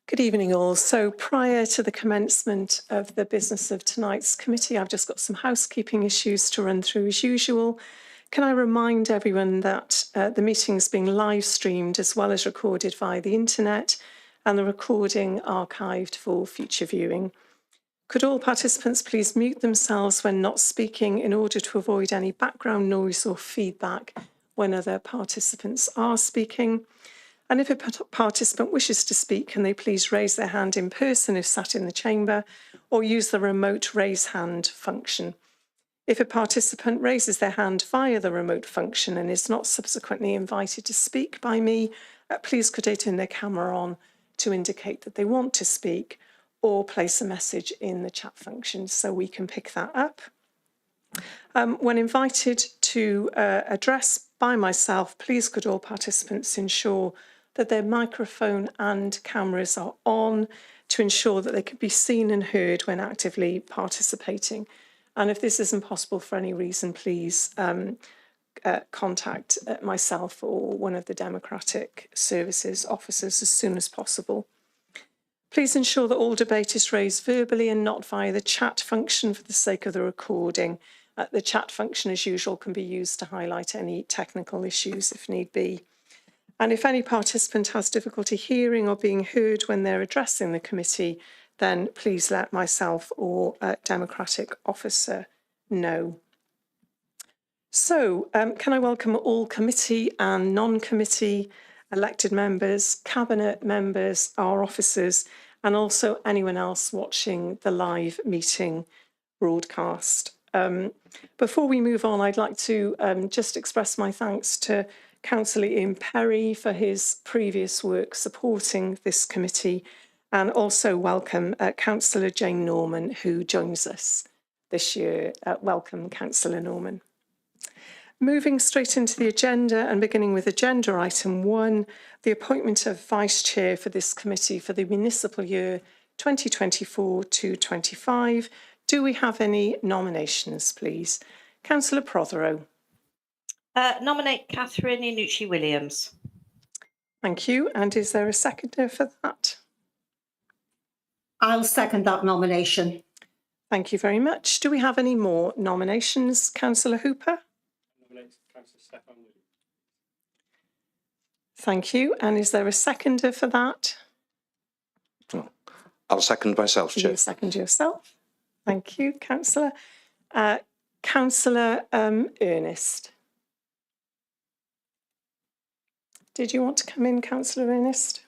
Good evening all. So prior to the commencement of the business of tonight's committee, I've just got some housekeeping issues to run through as usual. Can I remind everyone that the meeting is being live streamed as well as recorded via the internet, and the recording archived for future viewing. Could all participants please mute themselves when not speaking in order to avoid any background noise or feedback when other participants are speaking? And if a participant wishes to speak, can they please raise their hand in person if sat in the chamber, or use the remote raise hand function. If a participant raises their hand via the remote function and is not subsequently invited to speak by me, please could they turn their camera on to indicate that they want to speak, or place a message in the chat function so we can pick that up. When invited to address by myself, please could all participants ensure that their microphone and cameras are on to ensure that they can be seen and heard when actively participating. And if this isn't possible for any reason, please contact myself or one of the Democratic Services officers as soon as possible. Please ensure that all debate is raised verbally and not via the chat function for the sake of the recording. The chat function, as usual, can be used to highlight any technical issues if need be. And if any participant has difficulty hearing or being heard when they're addressing the committee, then please let myself or a Democratic officer know. So, can I welcome all committee and non-committee elected members, cabinet members, our officers, and also anyone else watching the live meeting broadcast. Before we move on, I'd like to just express my thanks to Councillor Ian Perry for his previous work supporting this committee, and also welcome Councillor Jane Norman, who joins us this year. Welcome, Councillor Norman. Moving straight into the agenda and beginning with agenda item 1, the appointment of Vice Chair for this committee for the municipal year 2024 to 25. Do we have any nominations, please? Councillor Prothero. Nominate Catherine Iannucci-Williams. Thank you. And is there a seconder for that? I'll second that nomination. Thank you very much. Do we have any more nominations? Councillor Hooper? Thank you. And is there a seconder for that? I'll second myself, Chair. You second yourself. Thank you, Councillor. Councillor Ernest. Did you want to come in, Councillor Ernest?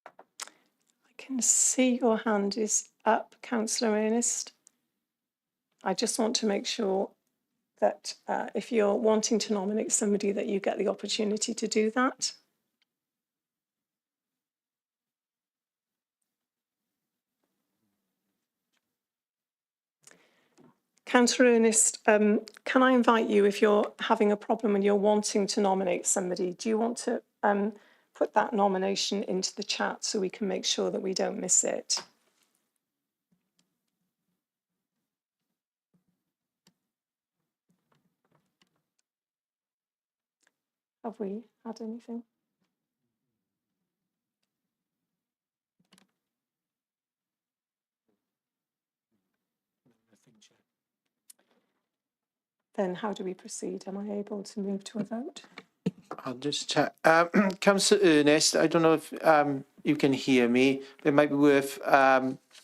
I can see your hand is up, Councillor Ernest. I just want to make sure that if you're wanting to nominate somebody, that you get the opportunity to do that. Councillor Ernest, can I invite you, if you're having a problem and you're wanting to nominate somebody, do you want to put that nomination into the chat so we can make sure that we don't miss it? Have we had anything? Then how do we proceed? Am I able to move to a vote? I'll just check. Councillor Ernest, I don't know if you can hear me. It might be worth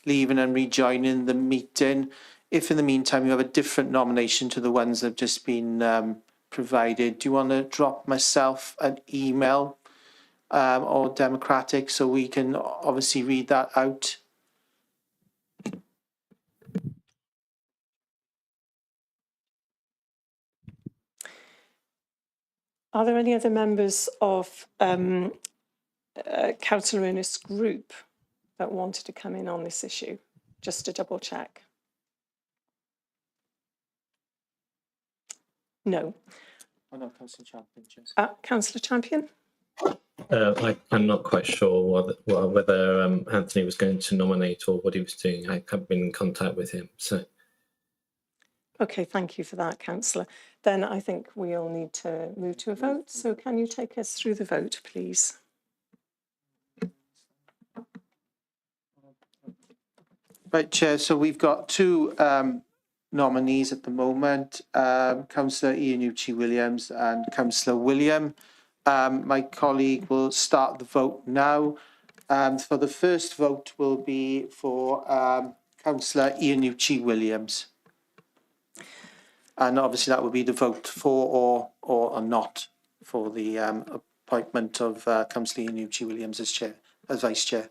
leaving and rejoining the meeting. If in the meantime you have a different nomination to the ones that have just been provided, do you want to drop myself an email or Democratic so we can obviously read that out? Are there any other members of Councillor Ernest's group that wanted to come in on this issue? Just to double check. No. Oh no, Councillor Champion. Councillor Champion? I'm not quite sure whether Anthony was going to nominate or what he was doing. I haven't been in contact with him. So, Okay, thank you for that, Councillor. Then I think we all need to move to a vote. So can you take us through the vote, please? Right, Chair, so we've got two nominees at the moment, Councillor Iannucci Williams and Councillor William. My colleague will start the vote now. For the first vote will be for Councillor Iannucci Williams. And obviously that would be the vote for or not for the appointment of Councillor Iannucci Williams as Vice Chair.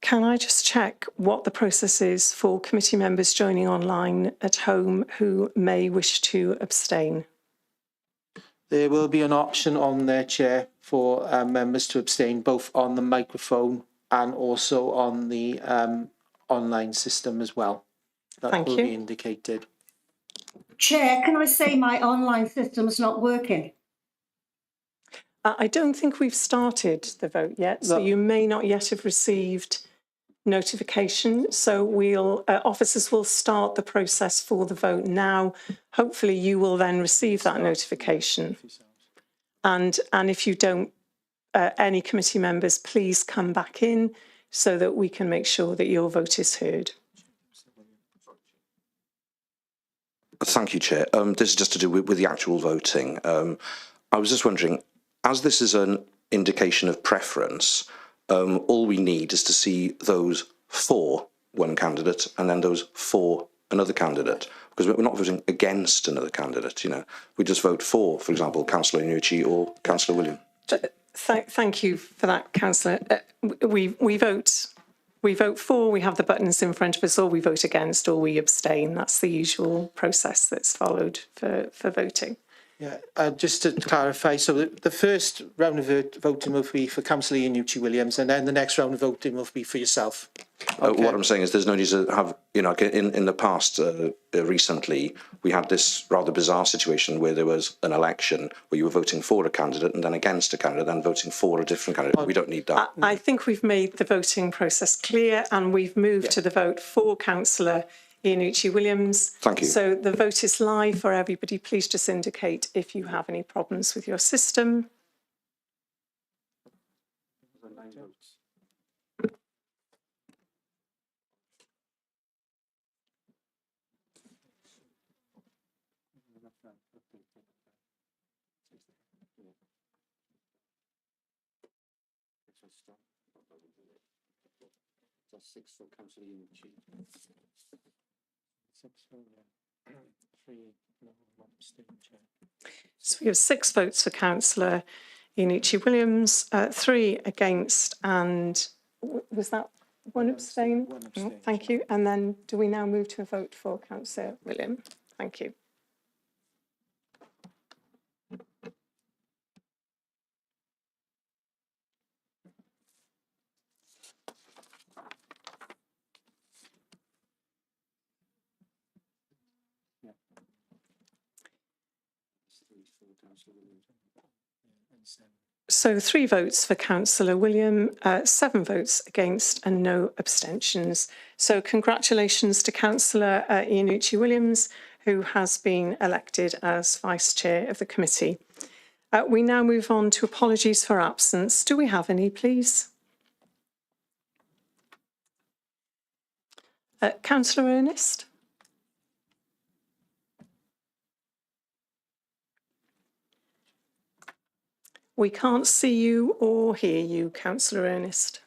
Can I just check what the process is for committee members joining online at home who may wish to abstain? There will be an option on there, Chair, for members to abstain, both on the microphone and also on the online system as well. That Thank will you. be indicated. Chair, can I say my online system's not working? I don't think we've started the vote yet, so No. you may not yet have received notification. So officers will start the process for the vote now. Hopefully you will then receive that notification. And if you don't, any committee members, please come back in so that we can make sure that your vote is heard. Thank you, Chair. This is just to do with the actual voting. I was just wondering, as this is an indication of preference, all we need is to see those for one candidate and then those for another candidate, because we're not voting against another candidate. You know, we just vote for example, Councillor Iannucci or Councillor William. Thank you for that, Councillor. We vote for, we have the buttons in front of us, or we vote against, or we abstain. That's the usual process that's followed for voting. Yeah, just to clarify, so the first round of voting will be for Councillor Iannucci Williams, and then the next round of voting will be for yourself. Okay. What I'm saying is there's no need to have, you know, in the past, recently, we had this rather bizarre situation where there was an election where you were voting for a candidate and then against a candidate, then voting for a different candidate. We don't need that. I think we've made the voting process clear and we've moved to the vote for Councillor Iannucci Williams. Thank you. So the vote is live for everybody. Please just indicate if you have any problems with your system. So we have 6 votes for Councillor Iannucci Williams, 3 against, and was that one abstain? One abstain. Thank you. And then do we now move to a vote for Councillor William? Thank you. So 3 votes for Councillor William, 7 votes against and no abstentions. So congratulations to Councillor Iannucci Williams, who has been elected as Vice Chair of the committee. We now move on to apologies for absence. Do we have any, please? Councillor Ernest? We can't see you or hear you, Councillor Ernest.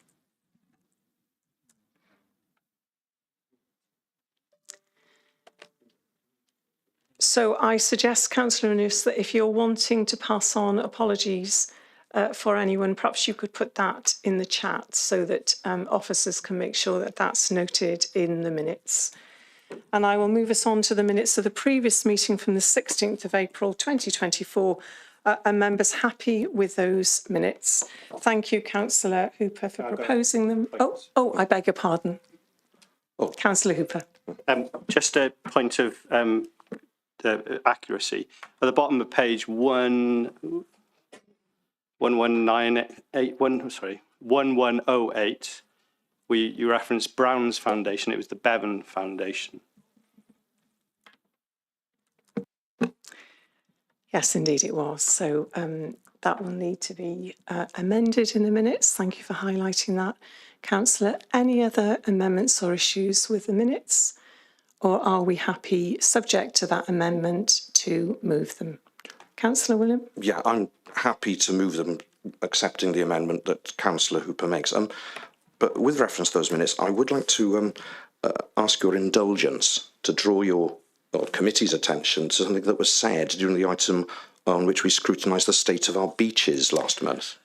So I suggest, Councillor Ernest, that if you're wanting to pass on apologies for anyone, perhaps you could put that in the chat so that officers can make sure that that's noted in the minutes. And I will move us on to the minutes of the previous meeting from the 16th of April 2024. Are members happy with those minutes? Thank you, Councillor Hooper, for proposing them. Oh, I beg your pardon. Councillor Hooper. Just a point of accuracy. At the bottom of page 1 1108, you referenced Brown's Foundation. It was the Bevan Foundation. Yes, indeed it was. So that will need to be amended in the minutes. Thank you for highlighting that, Councillor. Any other amendments or issues with the minutes? Or are we happy, subject to that amendment, to move them? Councillor William? Yeah, I'm happy to move them, accepting the amendment that Councillor Hooper makes. But with reference to those minutes, I would like to ask your indulgence to draw your committee's attention to something that was said during the item on which we scrutinised the state of our beaches last month.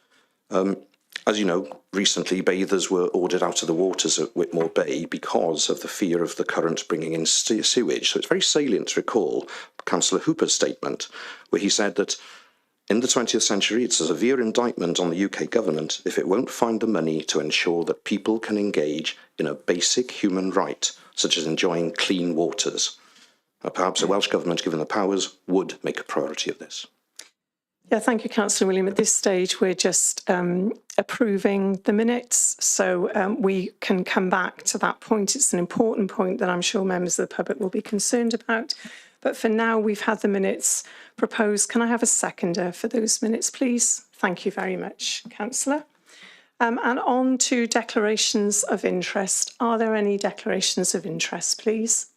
As you know, recently bathers were ordered out of the waters at Whitmore Bay because of the fear of the current bringing in sewage. So it's very salient to recall Councillor Hooper's statement, where he said that in the 20th century, it's a severe indictment on the UK government if it won't find the money to ensure that people can engage in a basic human right, such as enjoying clean waters. Perhaps the Welsh Government, given the powers, would make a priority of this. Yeah, thank you, Councillor William. At this stage, we're just approving the minutes, so we can come back to that point. It's an important point that I'm sure members of the public will be concerned about. But for now, we've had the minutes proposed. Can I have a seconder for those minutes, please? Thank you very much, Councillor. And on to declarations of interest. Are there any declarations of interest, please?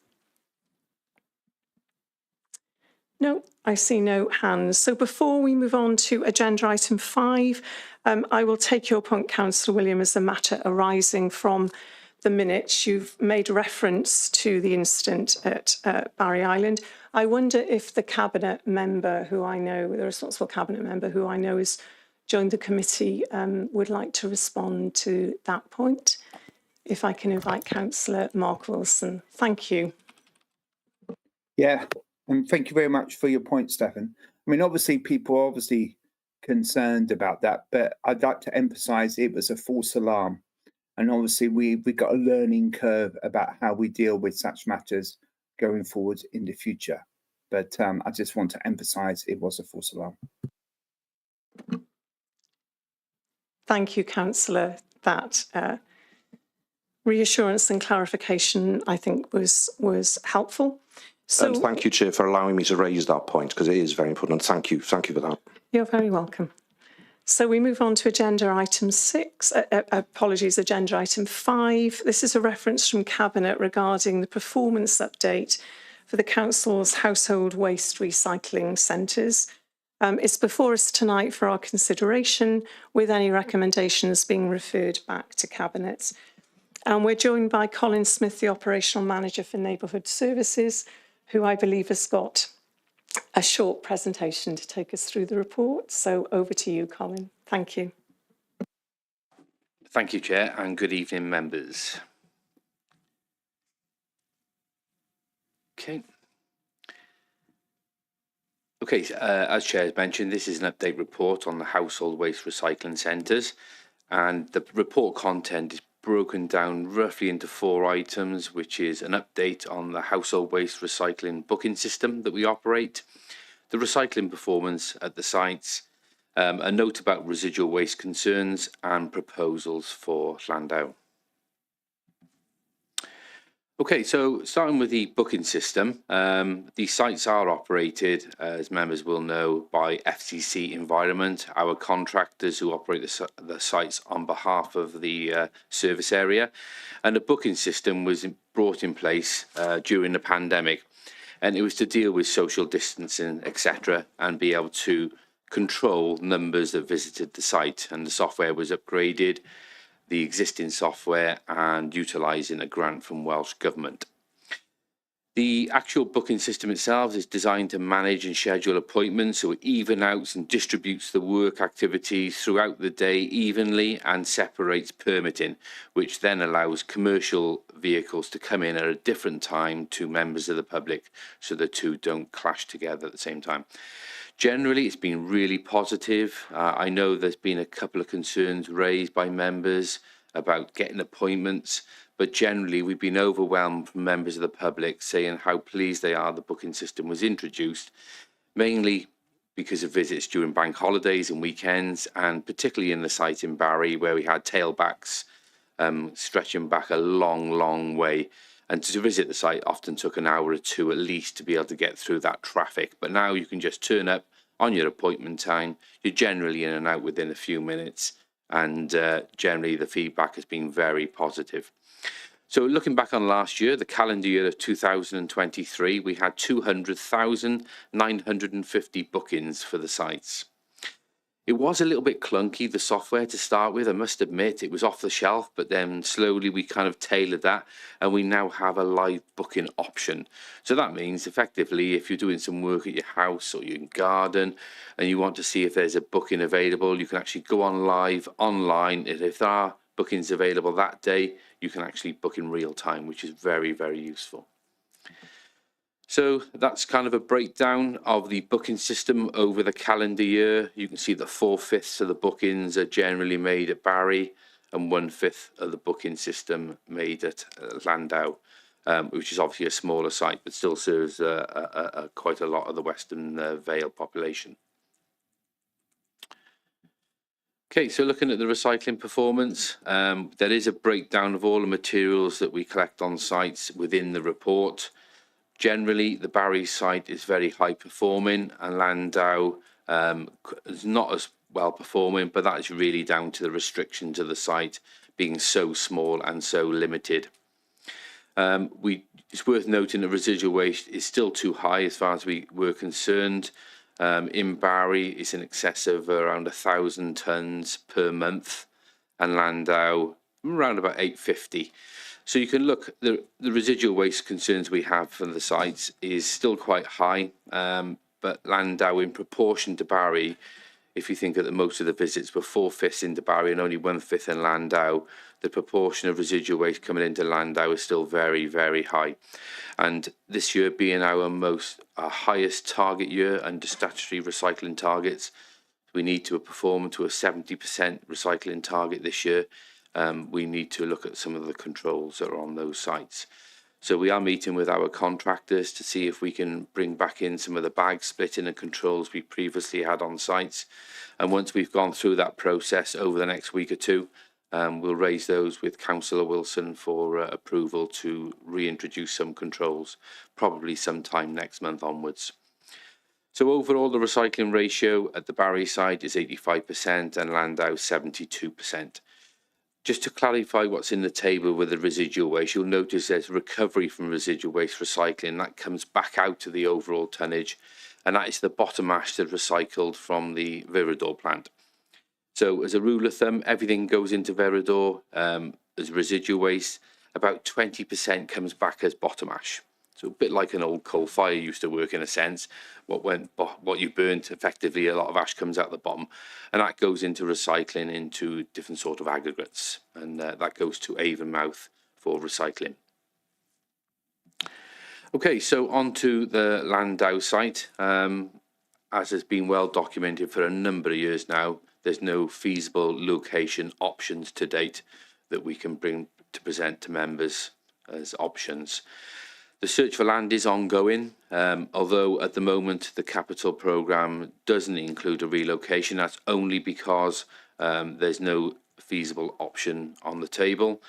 No, I see no hands. So before we move on to agenda item 5, I will take your point, Councillor William, as a matter arising from the minutes. You've made reference to the incident at Barry Island. I wonder if the cabinet member who I know, the responsible cabinet member who I know has joined the committee, would like to respond to that point. If I can invite Councillor Mark Wilson. Thank you. Yeah, and thank you very much for your point, Stefan. I mean, obviously, people are obviously concerned about that, but I'd like to emphasise it was a false alarm. And obviously, we got a learning curve about how we deal with such matters going forward in the future. But I just want to emphasise it was a false alarm. Thank you, Councillor. That reassurance and clarification, I think, was helpful. So, and thank you, Chair, for allowing me to raise that point, because it is very important. Thank you for that. You're very welcome. So we move on to agenda item 6, agenda item 5. This is a reference from Cabinet regarding the performance update for the Council's household waste recycling centres. It's before us tonight for our consideration, with any recommendations being referred back to Cabinet. And we're joined by Colin Smith, the Operational Manager for Neighbourhood Services, who I believe has got a short presentation to take us through the report. So over to you, Colin. Thank you. Thank you, Chair, and good evening, members. Okay, as Chair has mentioned, this is an update report on the household waste recycling centres, and the report content is broken down roughly into 4 items, which is an update on the household waste recycling booking system that we operate, the recycling performance at the sites, a note about residual waste concerns, and proposals for Llandau. Okay, so starting with the booking system, the sites are operated, as members will know, by FCC Environment, our contractors who operate the sites on behalf of the service area. And the booking system was brought in place during the pandemic, and it was to deal with social distancing, etc., and be able to control numbers that visited the site. And the software was upgraded, the existing software, and utilising a grant from Welsh Government. The actual booking system itself is designed to manage and schedule appointments, so it even outs and distributes the work activities throughout the day evenly and separates permitting, which then allows commercial vehicles to come in at a different time to members of the public, so the two don't clash together at the same time. Generally, it's been really positive. I know there's been a couple of concerns raised by members about getting appointments, but generally we've been overwhelmed from members of the public saying how pleased they are the booking system was introduced, mainly because of visits during bank holidays and weekends, and particularly in the site in Barry where we had tailbacks stretching back a long way. And to visit the site often took an hour or two at least to be able to get through that traffic. But now you can just turn up on your appointment time. You're generally in and out within a few minutes, and generally the feedback has been very positive. So looking back on last year, the calendar year of 2023, we had 200,950 bookings for the sites. It was a little bit clunky, the software, to start with. I must admit, it was off the shelf, but then slowly we kind of tailored that, and we now have a live booking option. So that means effectively, if you're doing some work at your house or your garden and you want to see if there's a booking available, you can actually go on live online. And if there are bookings available that day, you can actually book in real time, which is very useful. So that's kind of a breakdown of the booking system over the calendar year. You can see that 4/5 of the bookings are generally made at Barry and 1/5 of the booking system made at Landau, which is obviously a smaller site, but still serves quite a lot of the Western Vale population. Okay, so looking at the recycling performance, there is a breakdown of all the materials that we collect on sites within the report. Generally, the Barry site is very high performing, and Landau is not as well performing, but that is really down to the restrictions of the site being so small and so limited. It's worth noting that residual waste is still too high as far as we were concerned. In Barry, it's in excess of around 1,000 tonnes per month, and Landau around about 850. So you can look, the residual waste concerns we have for the sites is still quite high, but Landau in proportion to Barry, if you think that most of the visits were 4/5 into Barry and only 1/5 in Landau, the proportion of residual waste coming into Landau is still very high. And this year being our highest target year under statutory recycling targets, we need to perform to a 70% recycling target this year. We need to look at some of the controls that are on those sites. So we are meeting with our contractors to see if we can bring back in some of the bag splitting and controls we previously had on sites. And once we've gone through that process over the next week or two, we'll raise those with Councillor Wilson for approval to reintroduce some controls, probably sometime next month onwards. So overall, the recycling ratio at the Barry site is 85% and Landau 72%. Just to clarify what's in the table with the residual waste, you'll notice there's recovery from residual waste recycling. That comes back out to the overall tonnage, and that is the bottom ash that's recycled from the Viridor plant. So as a rule of thumb, everything goes into Viridor as residual waste. About 20% comes back as bottom ash. So a bit like an old coal fire used to work in a sense. What you burnt, effectively a lot of ash comes out the bottom, and that goes into recycling into different sort of aggregates, and that goes to Avonmouth for recycling. Okay, so on to the Landau site. As has been well documented for a number of years now, there's no feasible location options to date that we can bring to present to members as options. The search for land is ongoing, although at the moment the capital programme doesn't include a relocation. That's only because there's no feasible option on the table.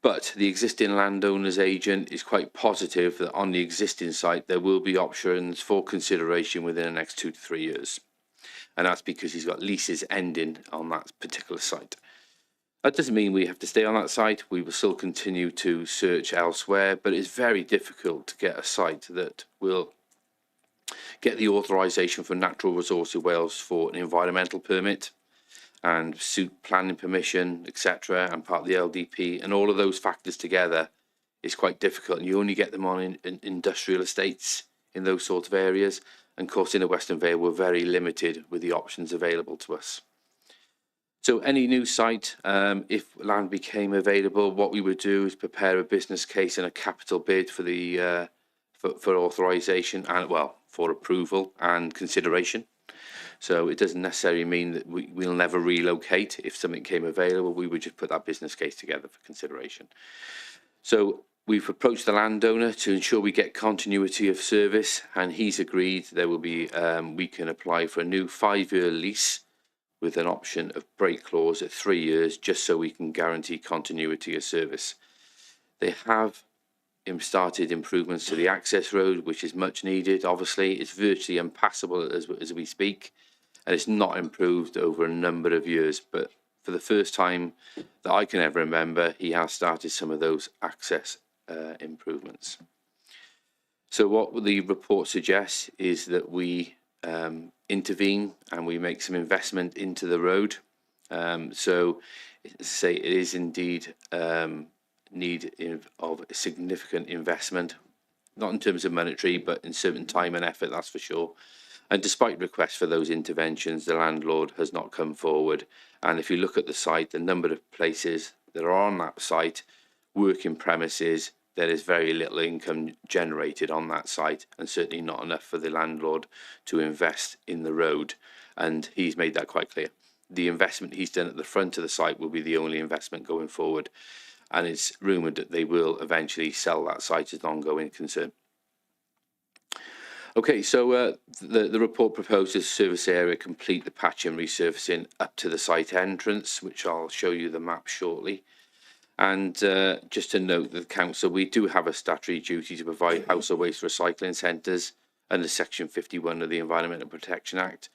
But the existing landowner's agent is quite positive that on the existing site there will be options for consideration within the next 2 to 3 years. And that's because he's got leases ending on that particular site. That doesn't mean we have to stay on that site. We will still continue to search elsewhere, but it's very difficult to get a site that will get the authorisation for Natural Resources Wales for an environmental permit and suit planning permission, etc., and part of the LDP, and all of those factors together is quite difficult. And you only get them on in industrial estates in those sort of areas. And of course, in the Western Vale, we're very limited with the options available to us. So any new site, if land became available, what we would do is prepare a business case and a capital bid for the for authorisation and for approval and consideration. So it doesn't necessarily mean that we'll never relocate. If something came available, we would just put that business case together for consideration. So We've approached the landowner to ensure we get continuity of service, and he's agreed there will be, we can apply for a new 5-year lease with an option of break clause at 3 years, just so we can guarantee continuity of service. They have started improvements to the access road, which is much needed. Obviously, it's virtually impassable as we speak, and it's not improved over a number of years. But for the first time that I can ever remember, he has started some of those access improvements. So what the report suggests is that we intervene and we make some investment into the road. So, say it is indeed need of significant investment, not in terms of monetary, but in certain time and effort, that's for sure. And despite requests for those interventions, the landlord has not come forward. And if you look at the site, the number of places that are on that site, working premises, there is very little income generated on that site, and certainly not enough for the landlord to invest in the road. And he's made that quite clear. The investment he's done at the front of the site will be the only investment going forward. And it's rumoured that they will eventually sell that site as an ongoing concern. Okay, so the report proposes service area complete the patch and resurfacing up to the site entrance, which I'll show you the map shortly. And just to note that the council, we do have a statutory duty to provide household waste recycling centres under Section 51 of the Environmental Protection Act.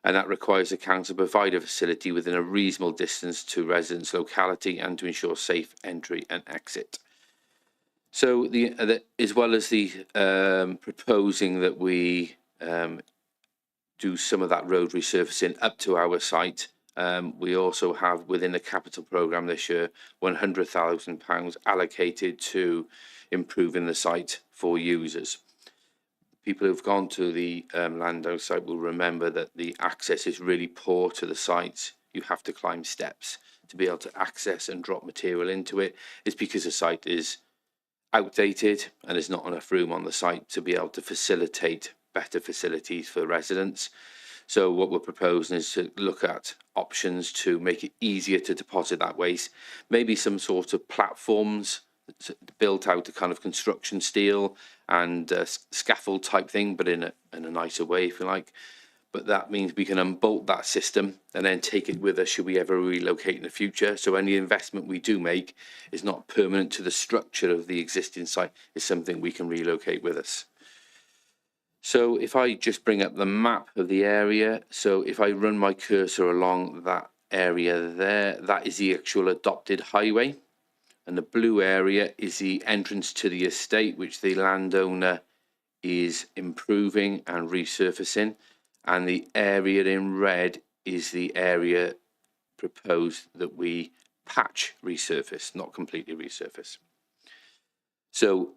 And that requires the council to provide a facility within a reasonable distance to residents' locality and to ensure safe entry and exit. So, as well as the proposing that we do some of that road resurfacing up to our site, we also have within the capital programme this year £100,000 allocated to improving the site for users. People who've gone to the Landau site will remember that the access is really poor to the site. You have to climb steps to be able to access and drop material into it. It's because the site is outdated and there's not enough room on the site to be able to facilitate better facilities for residents. So what we're proposing is to look at options to make it easier to deposit that waste, maybe some sort of platforms built out of kind of construction steel and scaffold type thing, but in a nicer way, if you like. But that means we can unbolt that system and then take it with us should we ever relocate in the future. So any investment we do make is not permanent to the structure of the existing site, it's something we can relocate with us. So if I just bring up the map of the area, so if I run my cursor along that area there, that is the actual adopted highway. And the blue area is the entrance to the estate, which the landowner is improving and resurfacing. And the area in red is the area proposed that we patch resurface, not completely resurface. So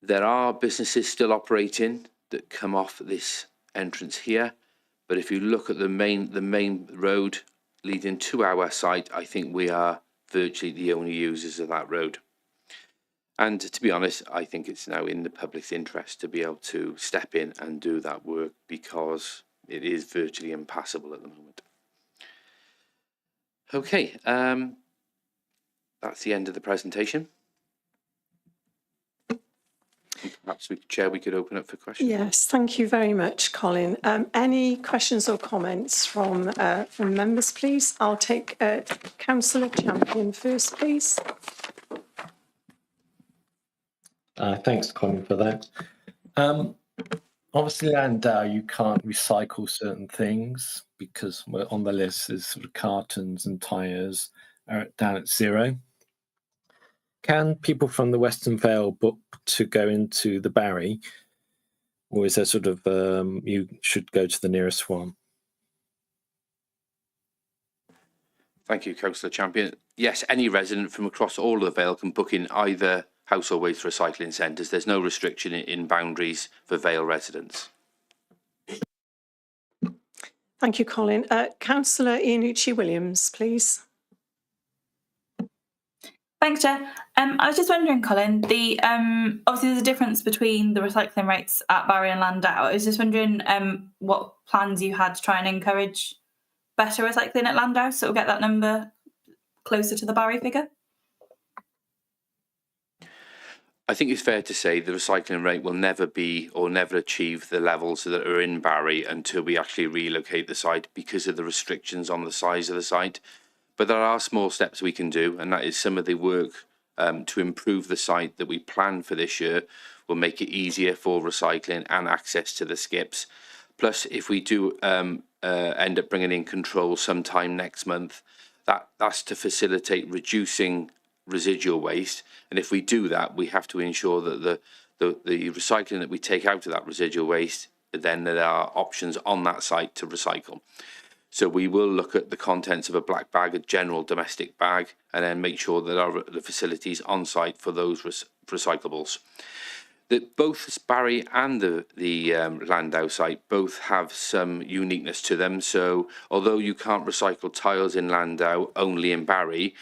there are businesses still operating that come off this entrance here, but if you look at the main road leading to our site, I think we are virtually the only users of that road. And to be honest, I think it's now in the public's interest to be able to step in and do that work because it is virtually impassable at the moment. Okay, that's the end of the presentation. Perhaps, Chair, we could open up for questions. Yes, thank you very much, Colin. Any questions or comments from members, please? I'll take Councillor Champion first, please. Thanks, Colin, for that. Obviously, Landau, you can't recycle certain things because on the list is sort of cartons and tyres are down at 0. Can people from the Western Vale book to go into the Barry, or is there sort of you should go to the nearest one? Thank you, Councillor Champion. Yes, any resident from across all of the Vale can book in either household waste recycling centres. There's no restriction in boundaries for Vale residents. Thank you, Colin. Councillor Iannucci Williams, please. Thanks, Chair. I was just wondering, Colin, obviously there's a difference between the recycling rates at Barry and Landau. I was just wondering what plans you had to try and encourage better recycling at Landau, so we'll get that number closer to the Barry figure. I think it's fair to say the recycling rate will never be or never achieve the levels that are in Barry until we actually relocate the site because of the restrictions on the size of the site. But there are small steps we can do, and that is some of the work to improve the site that we plan for this year will make it easier for recycling and access to the skips. Plus, if we do end up bringing in control sometime next month, that's to facilitate reducing residual waste. And if we do that, we have to ensure that the recycling that we take out of that residual waste, then there are options on that site to recycle. So we will look at the contents of a black bag, a general domestic bag, and then make sure that the facilities on site for those recyclables. That both Barry and the Landau site both have some uniqueness to them. So although you can't recycle tiles in Landau, only in Barry,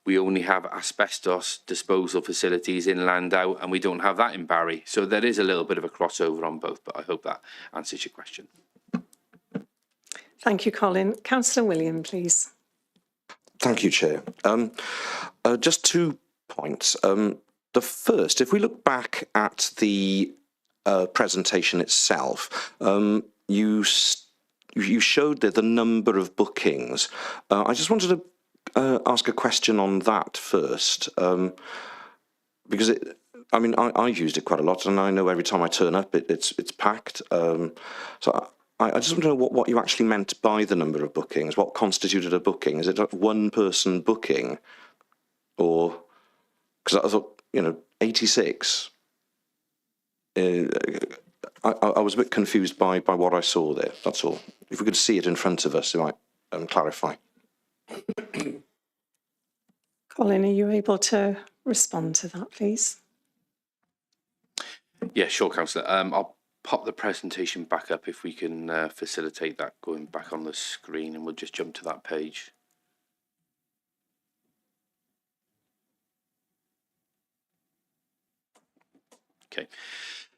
we only have asbestos disposal facilities in Landau, and we don't have that in Barry. So there is a little bit of a crossover on both, but I hope that answers your question. Thank you, Colin. Councillor William, please. Thank you, Chair. Just 2 points. The first, if we look back at the presentation itself, you showed there the number of bookings. I just wanted to ask a question on that first, because I used it quite a lot, and I know every time I turn up, it's packed. So I just want to know what you actually meant by the number of bookings. What constituted a booking? Is it a one-person booking, or because I thought 86. I was a bit confused by what I saw there. That's all. If we could see it in front of us, it might clarify. Colin, are you able to respond to that, please? Yeah, sure, Councillor. I'll pop the presentation back up if we can facilitate that going back on the screen, and we'll just jump to that page. Okay,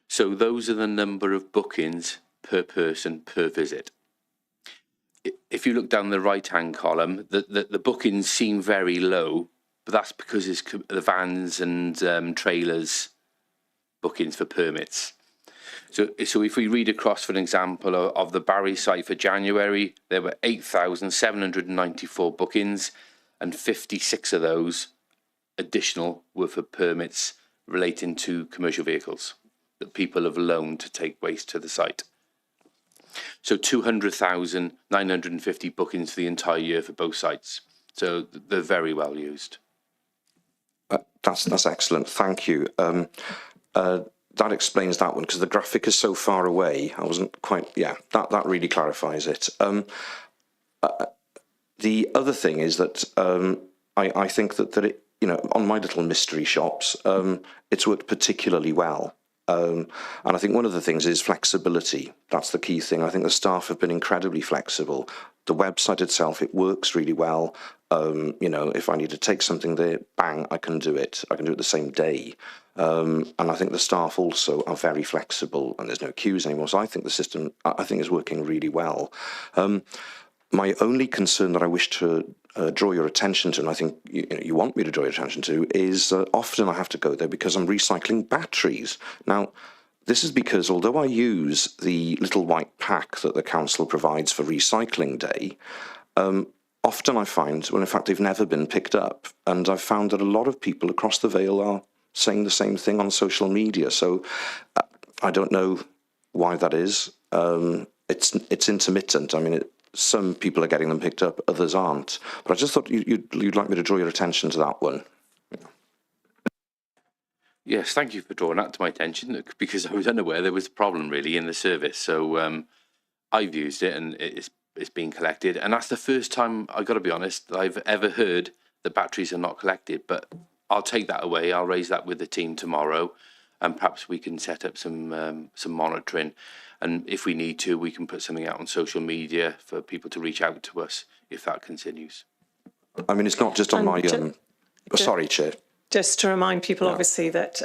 so those are the number of bookings per person per visit. If you look down the right-hand column, the bookings seem very low, but that's because it's the vans and trailers bookings for permits. So if we read across, for an example, of the Barry site for January, there were 8,794 bookings, and 56 of those additional were for permits relating to commercial vehicles that people have loaned to take waste to the site. So 200,950 bookings for the entire year for both sites. So they're very well used. That's excellent. Thank you. That explains that one, because the graphic is so far away. I wasn't quite. Yeah, that really clarifies it. The other thing is that I think that it, on my little mystery shops, it's worked particularly well. And I think one of the things is flexibility. That's the key thing. I think the staff have been incredibly flexible. The website itself, it works really well. If I need to take something there, bang, I can do it. I can do it the same day. And I think the staff also are very flexible, and there's no queues anymore. So I think the system, is working really well. My only concern that I wish to draw your attention to, and I think you want me to draw your attention to, is often I have to go there because I'm recycling batteries. Now, this is because although I use the little white pack that the council provides for recycling day, often I find, well, in fact, they've never been picked up. And I've found that a lot of people across the Vale are saying the same thing on social media. So I don't know why that is. It's intermittent. I mean, some people are getting them picked up, others aren't. But I just thought you'd like me to draw your attention to that one. Yes, thank you for drawing that to my attention, because I was unaware there was a problem really in the service. So I've used it, and it's being collected, and that's the first time, I got to be honest, that I've ever heard that batteries are not collected. But I'll take that away. I'll raise that with the team tomorrow, and perhaps we can set up some monitoring. And if we need to, we can put something out on social media for people to reach out to us if that continues. I mean, it's not just on my... sorry, Chair. Just to remind people, obviously, that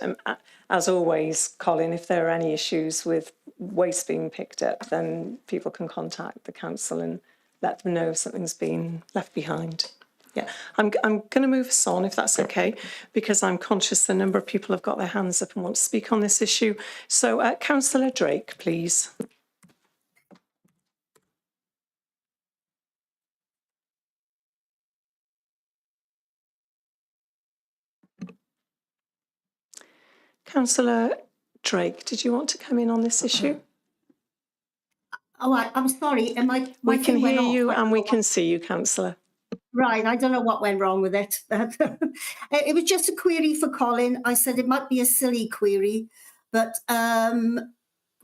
as always, Colin, if there are any issues with waste being picked up, then people can contact the council and let them know if something's been left behind. Yeah, I'm going to move us on, if that's okay, because I'm conscious the number of people have got their hands up and want to speak on this issue. So, Councillor Drake, please. Councillor Drake, did you want to come in on this issue? Oh, I'm sorry. My We can thing went hear off. you I don't and know we what- can see you, Councillor. Right, I don't know what went wrong with it. It was just a query for Colin. I said it might be a silly query, but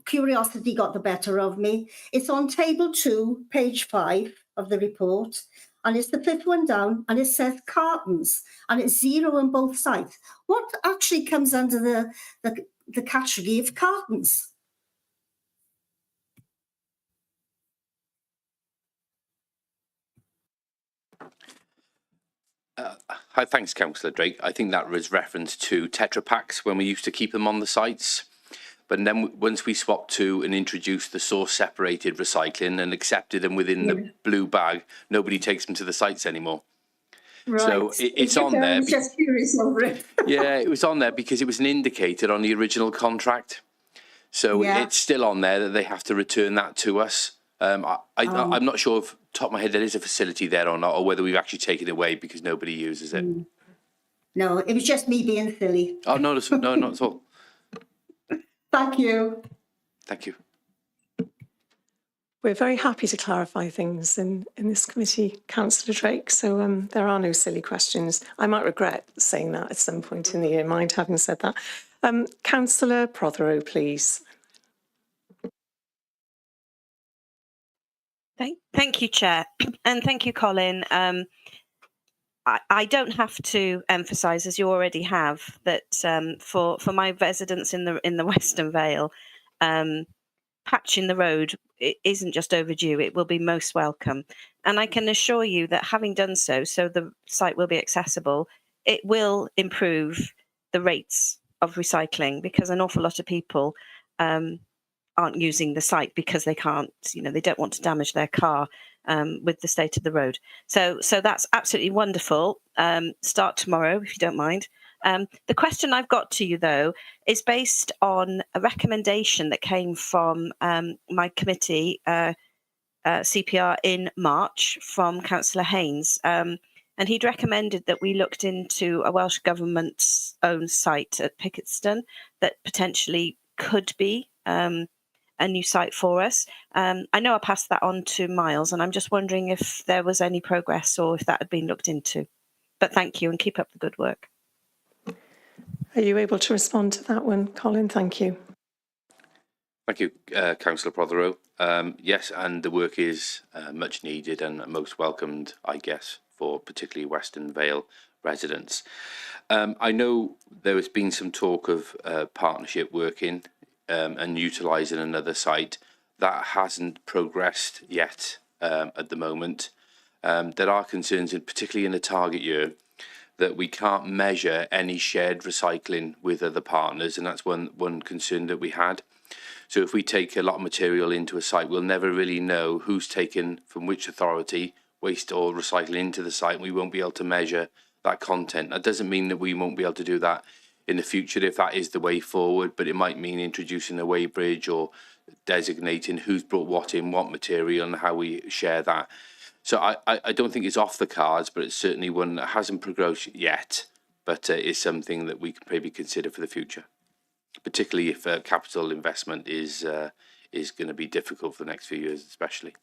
curiosity got the better of me. It's on table 2, page 5 of the report, and it's the 5th one down, and it says cartons, and it's 0 on both sides. What actually comes under the category of cartons? Hi, thanks, Councillor Drake. I think that was reference to Tetra Packs when we used to keep them on the sites. But then once we swapped to and introduced the source separated recycling and accepted them within the blue bag, nobody takes them to the sites anymore. Right. So it's on there. I was just curious over it. Yeah, it was on there because it was an indicator on the original contract. So it's still on there that they have to return that to us. I'm not sure if, top of my head, there is a facility there or not, or whether we've actually taken it away because nobody uses it. No, it was just me being silly. Oh, no, no, not at all. Thank you. Thank you. We're very happy to clarify things in this committee, Councillor Drake, so there are no silly questions. I might regret saying that at some point in the year, mind having said that. Councillor Prothero, please. Thank you, Chair, and thank you, Colin. I don't have to emphasise, as you already have, that for my residents in the Western Vale, patching the road isn't just overdue; it will be most welcome. And I can assure you that having done so the site will be accessible. It will improve the rates of recycling because an awful lot of people aren't using the site because they can't, they don't want to damage their car with the state of the road. So that's absolutely wonderful. Start tomorrow, if you don't mind. The question I've got to you, though, is based on a recommendation that came from my committee, CPR, in March from Councillor Haynes. And he'd recommended that we looked into a Welsh Government's own site at Picketstone that potentially could be a new site for us. I know I passed that on to Miles, and I'm just wondering if there was any progress or if that had been looked into. But thank you and keep up the good work. Are you able to respond to that one, Colin? Thank you. Thank you, Councillor Prothero. Yes, and the work is much needed and most welcomed, I guess, for particularly Western Vale residents. I know there has been some talk of partnership working and utilising another site. That hasn't progressed yet at the moment. There are concerns, particularly in the target year, that we can't measure any shared recycling with other partners, and that's one concern that we had. So if we take a lot of material into a site, we'll never really know who's taken from which authority waste or recycling into the site, and we won't be able to measure that content. That doesn't mean that we won't be able to do that in the future if that is the way forward, but it might mean introducing a weighbridge or designating who's brought what in, what material, and how we share that. So I don't think it's off the cards, but it's certainly one that hasn't progressed yet, but is something that we can maybe consider for the future, particularly if capital investment is going to be difficult for the next few years, especially.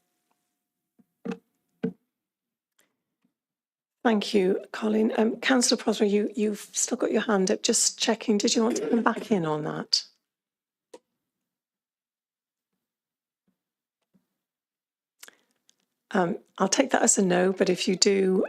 Thank you, Colin. Councillor Prothero, you've still got your hand up. Just checking, did you want to come back in on that? I'll take that as a no, but if you do,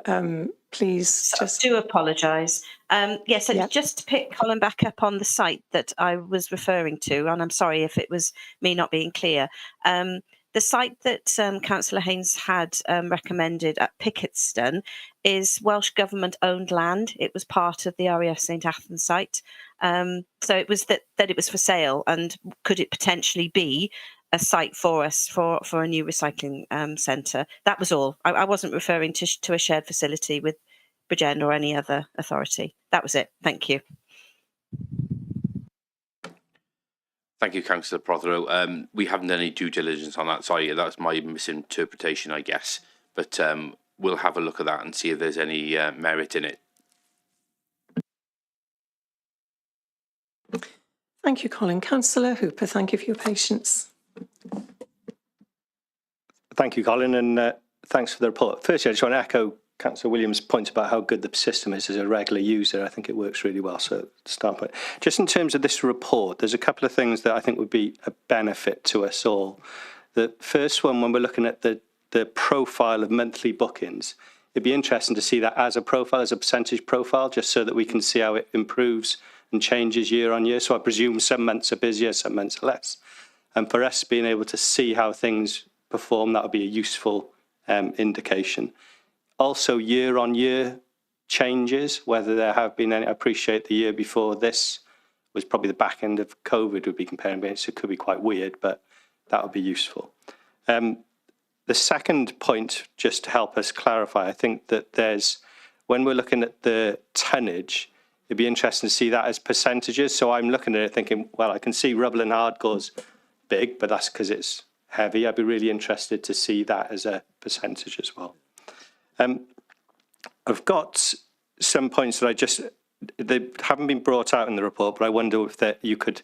please just... do apologise. Yes, Yep. just to pick Colin back up on the site that I was referring to, and I'm sorry if it was me not being clear. The site that Councillor Haynes had recommended at Picketstone is Welsh Government-owned land. It was part of the RAF St Athens site. So it was that it was for sale, and could it potentially be a site for us for a new recycling centre? That was all. I wasn't referring to a shared facility with Bridgend or any other authority. That was it. Thank you. Thank you, Councillor Prothero. We haven't done any due diligence on that. Sorry, that's my misinterpretation, I guess. But we'll have a look at that and see if there's any merit in it. Thank you, Colin. Councillor Hooper, thank you for your patience. Thank you, Colin, and thanks for the report. Firstly, I just want to echo Councillor Williams' point about how good the system is as a regular user. I think it works really well. So, to start with, just in terms of this report, there's a couple of things that I think would be a benefit to us all. The first one, when we're looking at the profile of monthly bookings, it'd be interesting to see that as a profile, as a percentage profile, just so that we can see how it improves and changes year on year. So I presume some months are busier, some months are less. And for us being able to see how things perform, that would be a useful indication. Also, year on year changes, whether there have been any. I appreciate the year before this was probably the back end of COVID would be comparing against. It could be quite weird, but that would be useful. The second point, just to help us clarify, I think that when we're looking at the tonnage, it'd be interesting to see that as percentages. So I'm looking at it thinking, well, I can see rubble and hardcore's big, but that's because it's heavy. I'd be really interested to see that as a percentage as well. I've got some points that they haven't been brought out in the report, but I wonder if you could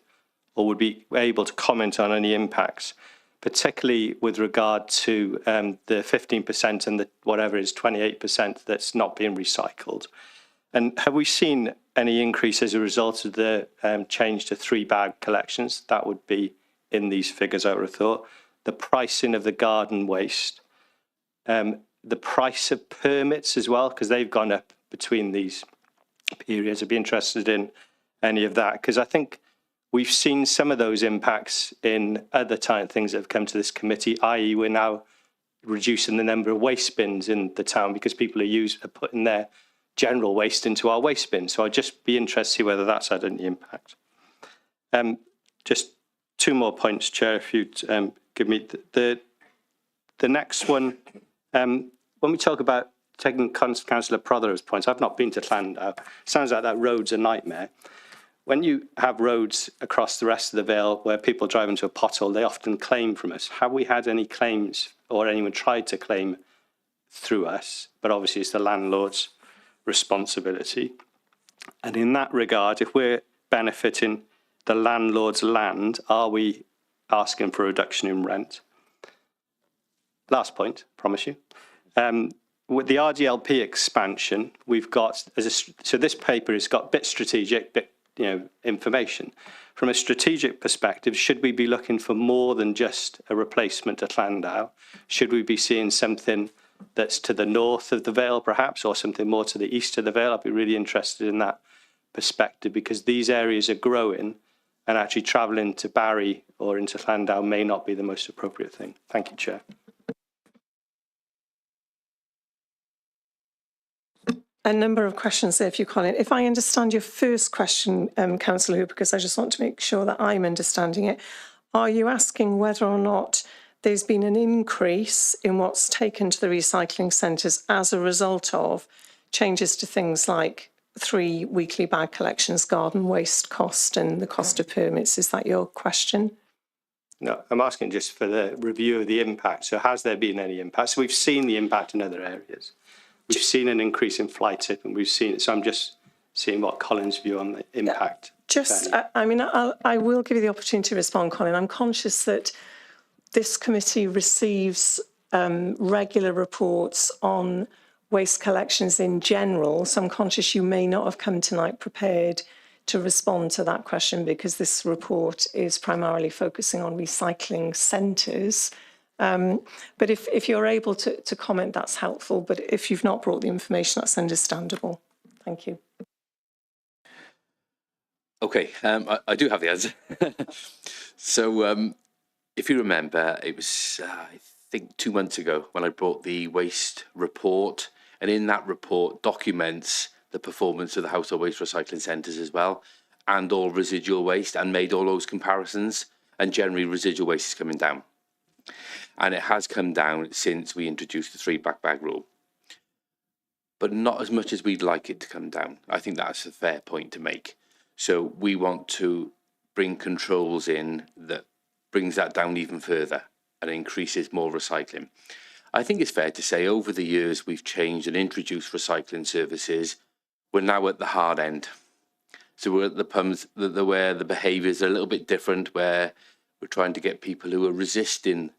or would be able to comment on any impacts, particularly with regard to the 15% and the whatever is 28% that's not being recycled. And have we seen any increase as a result of the change to 3-bag collections? That would be in these figures, I would have thought. The pricing of the garden waste, the price of permits as well, because they've gone up between these periods. I'd be interested in any of that, because I think we've seen some of those impacts in other things that have come to this committee, i.e. we're now reducing the number of waste bins in the town because people are putting their general waste into our waste bin. So I'd just be interested to see whether that's had any impact. Just 2 more points, Chair, if you'd give me the next one. When we talk about taking Councillor Prothero's points, I've not been to Llandau. Sounds like that road's a nightmare. When you have roads across the rest of the Vale where people drive into a pothole, they often claim from us. Have we had any claims or anyone tried to claim through us? But obviously it's the landlord's responsibility. And in that regard, if we're benefiting the landlord's land, are we asking for a reduction in rent? Last point, promise you. With the RDLP expansion, we've got, so this paper has got bit strategic, bit information. From a strategic perspective, should we be looking for more than just a replacement at Llandau? Should we be seeing something that's to the north of the Vale, perhaps, or something more to the east of the Vale? I'd be really interested in that perspective, because these areas are growing, and actually travelling to Barry or into Llandau may not be the most appropriate thing. Thank you, Chair. A number of questions there for you, Colin. If I understand your first question, Councillor Hooper, because I just want to make sure that I'm understanding it, are you asking whether or not there's been an increase in what's taken to the recycling centres as a result of changes to things like 3 weekly bag collections, garden waste cost and the cost of permits? Is that your question? No, I'm asking just for the review of the impact. So has there been any impact? So we've seen the impact in other areas. We've seen an increase in fly tip, and we've seen it. So I'm just seeing what Colin's view on the impact. I will give you the opportunity to respond, Colin. I'm conscious that this committee receives regular reports on waste collections in general. So I'm conscious you may not have come tonight prepared to respond to that question, because this report is primarily focusing on recycling centres. But if you're able to comment, that's helpful. But if you've not brought the information, that's understandable. Thank you. Okay, I do have the answer. So if you remember, it was, I think, 2 months ago when I brought the waste report. And in that report documents the performance of the household waste recycling centres as well, and all residual waste, and made all those comparisons. And generally residual waste is coming down. And it has come down since we introduced the 3 bag rule. but not as much as we'd like it to come down. I think that's a fair point to make. So we want to bring controls in that brings that down even further and increases more recycling. I think it's fair to say over the years we've changed and introduced recycling services. We're now at the hard end. So we're at the pumps where the behaviours are a little bit different, where we're trying to get people who are resisting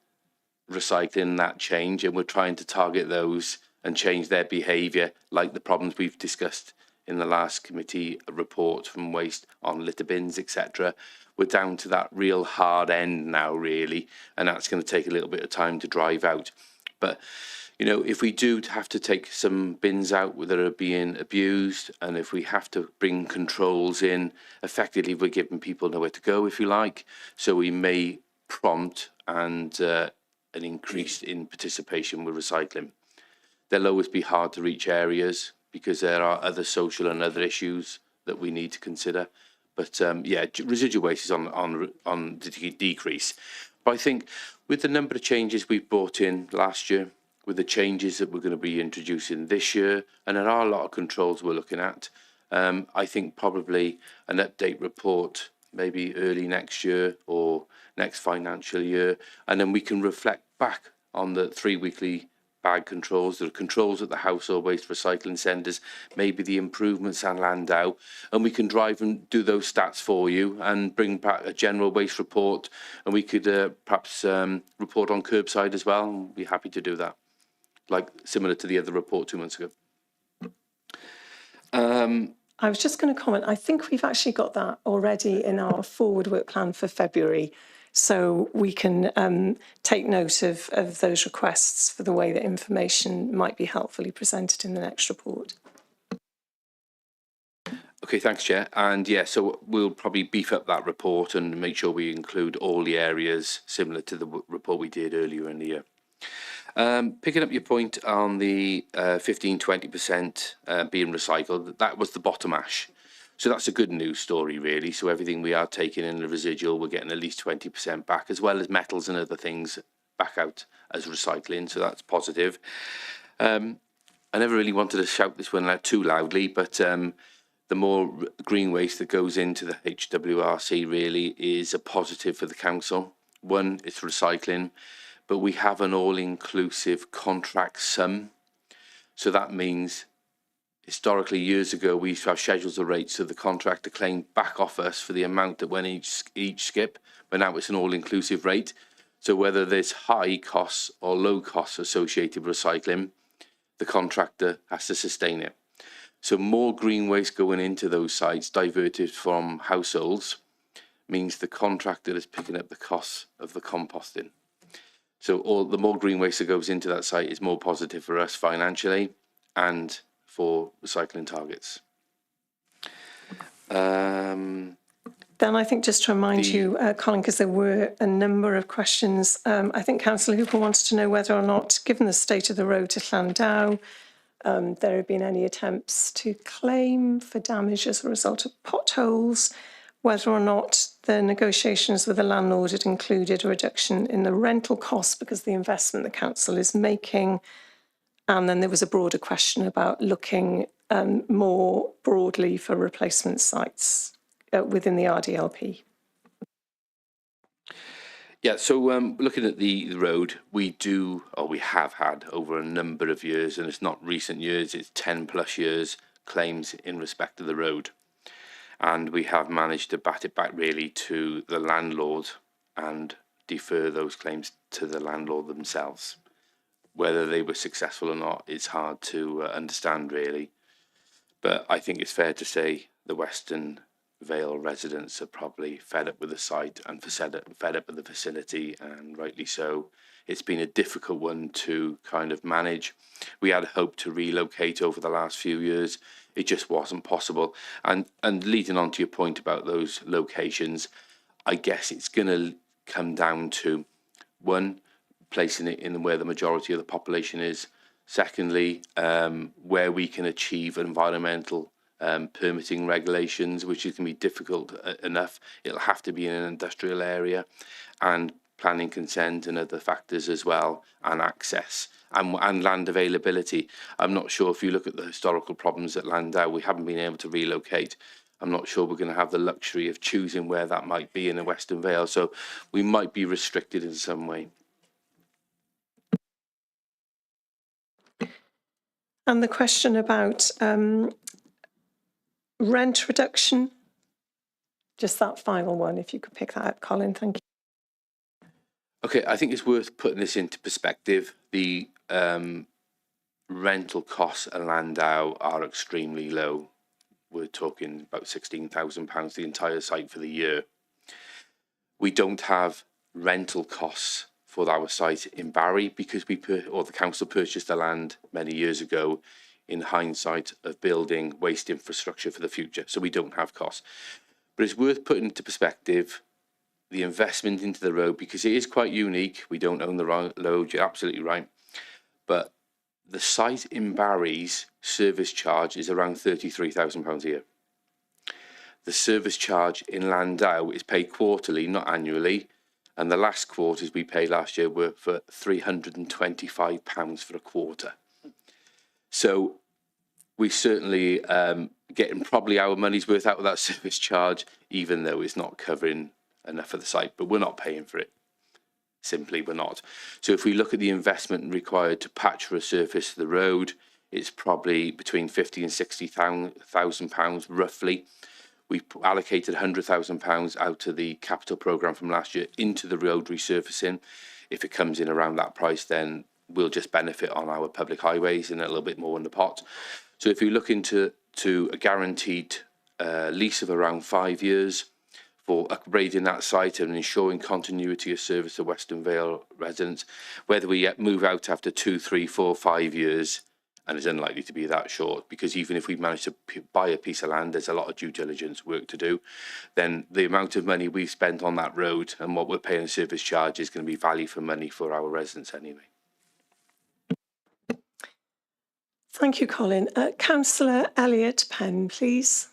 recycling that change, and we're trying to target those and change their behaviour, like the problems we've discussed in the last committee report from waste on litter bins, etc. We're down to that real hard end now, really, and that's going to take a little bit of time to drive out. But you know, if we do have to take some bins out that are being abused, and if we have to bring controls in, effectively we're giving people nowhere to go, if you like. So we may prompt and an increase in participation with recycling. There'll always be hard to reach areas because there are other social and other issues that we need to consider. But yeah, residual waste is on the decrease. But I think with the number of changes we've brought in last year, with the changes that we're going to be introducing this year, and there are a lot of controls we're looking at, I think probably an update report maybe early next year or next financial year, and then we can reflect back on the 3 weekly bag controls, the controls at the household waste recycling centres, maybe the improvements at Landau, and we can drive and do those stats for you and bring back a general waste report, and we could perhaps report on curbside as well, and we'd be happy to do that, like similar to the other report 2 months ago. I was just going to comment, I think we've actually got that already in our forward work plan for February. So we can take note of those requests for the way that information might be helpfully presented in the next report. Okay, thanks, Chair. And yeah, so we'll probably beef up that report and make sure we include all the areas similar to the report we did earlier in the year. Picking up your point on the 15-20% being recycled, that was the bottom ash. So that's a good news story, really. So everything we are taking in the residual, we're getting at least 20% back, as well as metals and other things back out as recycling. So that's positive. I never really wanted to shout this one out too loudly, but the more green waste that goes into the HWRC really is a positive for the council. One, it's recycling, but we have an all-inclusive contract sum. So that means historically, years ago, we used to have schedules of rates, so the contractor claimed back off us for the amount that went each skip, but now it's an all-inclusive rate. So whether there's high costs or low costs associated with recycling, the contractor has to sustain it. So more green waste going into those sites diverted from households means the contractor is picking up the costs of the composting. So the more green waste that goes into that site is more positive for us financially and for recycling targets. Then I think just to remind you, Colin, because there were a number of questions, I think Councillor Hooper wanted to know whether or not, given the state of the road to Landau, there have been any attempts to claim for damage as a result of potholes, whether or not the negotiations with the landlord had included a reduction in the rental costs because of the investment the council is making. And then there was a broader question about looking more broadly for replacement sites within the RDLP. Yeah, so looking at the road, we have had over a number of years, and it's not recent years, it's 10 plus years, claims in respect of the road. And we have managed to bat it back really to the landlord and defer those claims to the landlord themselves. Whether they were successful or not, it's hard to understand really. But I think it's fair to say the Western Vale residents are probably fed up with the site and fed up with the facility, and rightly so. It's been a difficult one to kind of manage. We had hoped to relocate over the last few years. It just wasn't possible. And leading on to your point about those locations, I guess it's going to come down to, one, placing it in where the majority of the population is. Secondly, where we can achieve environmental permitting regulations, which is going to be difficult enough. It'll have to be in an industrial area, and planning consent and other factors as well, and access. and land availability. I'm not sure if you look at the historical problems at Landau, we haven't been able to relocate. I'm not sure we're going to have the luxury of choosing where that might be in the Western Vale, so we might be restricted in some way. And the question about rent reduction, just that final one, if you could pick that up, Colin, thank you. Okay, I think it's worth putting this into perspective. The rental costs at Landau are extremely low. We're talking about £16,000 the entire site for the year. We don't have rental costs for our site in Barry because the council purchased the land many years ago in hindsight of building waste infrastructure for the future. So we don't have costs. But it's worth putting into perspective the investment into the road because it is quite unique. We don't own the road, you're absolutely right. But the site in Barry's service charge is around £33,000 a year. The service charge in Landau is paid quarterly, not annually. And the last quarters we paid last year were for £325 for a quarter. So we certainly getting probably our money's worth out of that service charge, even though it's not covering enough of the site, but we're not paying for it. Simply, we're not. So if we look at the investment required to patch resurface the road, it's probably between £50,000 and £60,000 roughly. We allocated £100,000 out of the capital programme from last year into the road resurfacing. If it comes in around that price, then we'll just benefit on our public highways and a little bit more in the pot. So if you look into a guaranteed lease of around 5 years for upgrading that site and ensuring continuity of service to Western Vale residents, whether we move out after 2, 3, 4, 5 years, and it's unlikely to be that short, because even if we manage to buy a piece of land, there's a lot of due diligence work to do, then the amount of money we've spent on that road and what we're paying service charge is going to be value for money for our residents anyway. Thank you, Colin. Councillor Elliott Penn, please.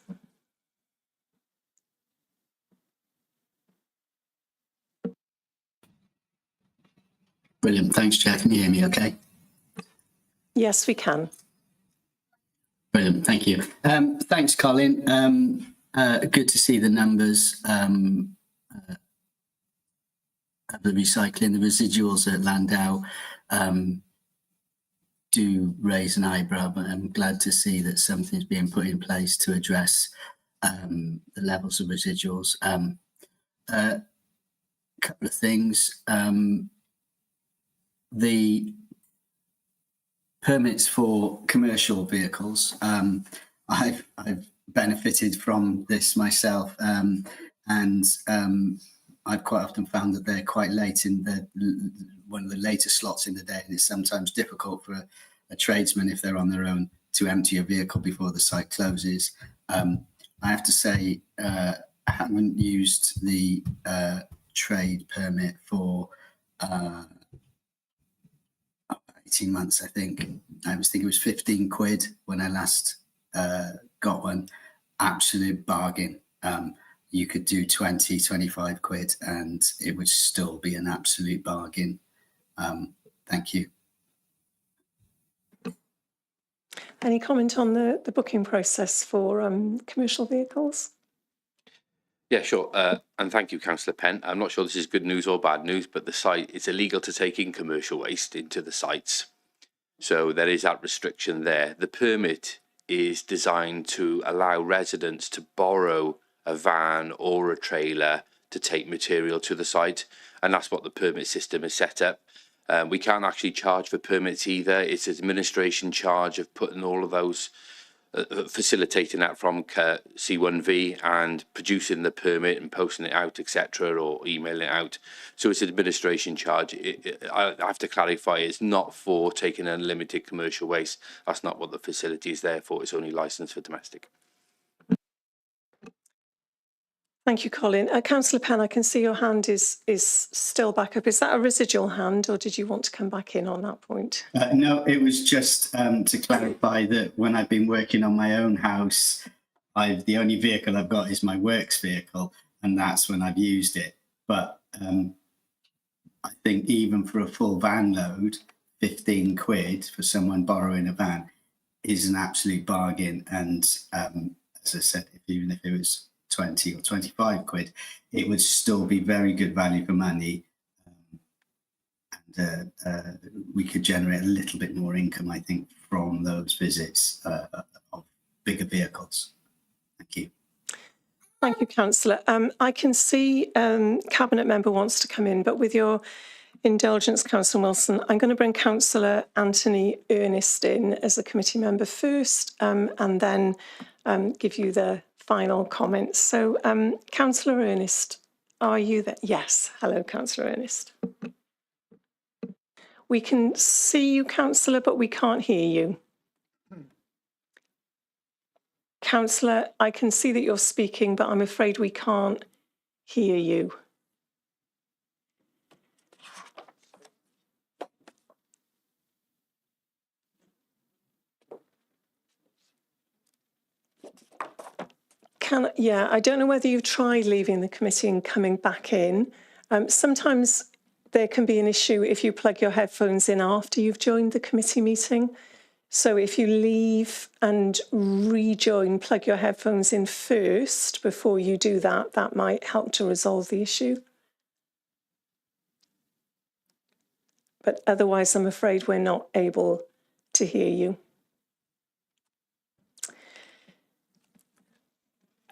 Brilliant. Thanks, Chair. Can you hear me okay? Yes, we can. Brilliant. Thank you. Thanks, Colin. Good to see the numbers of the recycling. The residuals at Landau do raise an eyebrow, but I'm glad to see that something's being put in place to address the levels of residuals. A couple of things. The permits for commercial vehicles. I've benefited from this myself, and I've quite often found that they're quite late in one of the later slots in the day, and it's sometimes difficult for a tradesman, if they're on their own, to empty a vehicle before the site closes. I have to say, I haven't used the trade permit for 18 months, I think. I was thinking it was 15 quid when I last got one. Absolute bargain. You could do 20, 25 quid and it would still be an absolute bargain. Thank you. Any comment on the booking process for commercial vehicles? Yeah, sure. And thank you, Councillor Penn. I'm not sure this is good news or bad news, but the site, it's illegal to take in commercial waste into the sites. So there is that restriction there. The permit is designed to allow residents to borrow a van or a trailer to take material to the site. And that's what the permit system is set up. We can't actually charge for permits either. It's an administration charge of putting all of those facilitating that from C1V and producing the permit and posting it out, etc., or emailing it out. So it's an administration charge. I have to clarify, it's not for taking unlimited commercial waste. That's not what the facility is there for. It's only licensed for domestic. Thank you, Colin. Councillor Penn, I can see your hand is still back up. Is that a residual hand, or did you want to come back in on that point? No, it was just to clarify that when I've been working on my own house, the only vehicle I've got is my works vehicle, and that's when I've used it. But I think even for a full van load, 15 quid for someone borrowing a van is an absolute bargain. And as I said, even if it was 20 or 25 quid, it would still be very good value for money. And we could generate a little bit more income, I think, from those visits of bigger vehicles. Thank you. Thank you, Councillor. I can see Cabinet Member wants to come in, but with your indulgence, Councillor Wilson, I'm going to bring Councillor Anthony Ernest in as a committee member first, and then give you the final comments. So, Councillor Ernest, are you there? Yes. Hello, Councillor Ernest. We can see you, Councillor, but we can't hear you. Councillor, I can see that you're speaking, but I'm afraid we can't hear you. Yeah, I don't know whether you've tried leaving the committee and coming back in. Sometimes there can be an issue if you plug your headphones in after you've joined the committee meeting. So if you leave and rejoin, plug your headphones in first before you do that, that might help to resolve the issue. But otherwise, I'm afraid we're not able to hear you.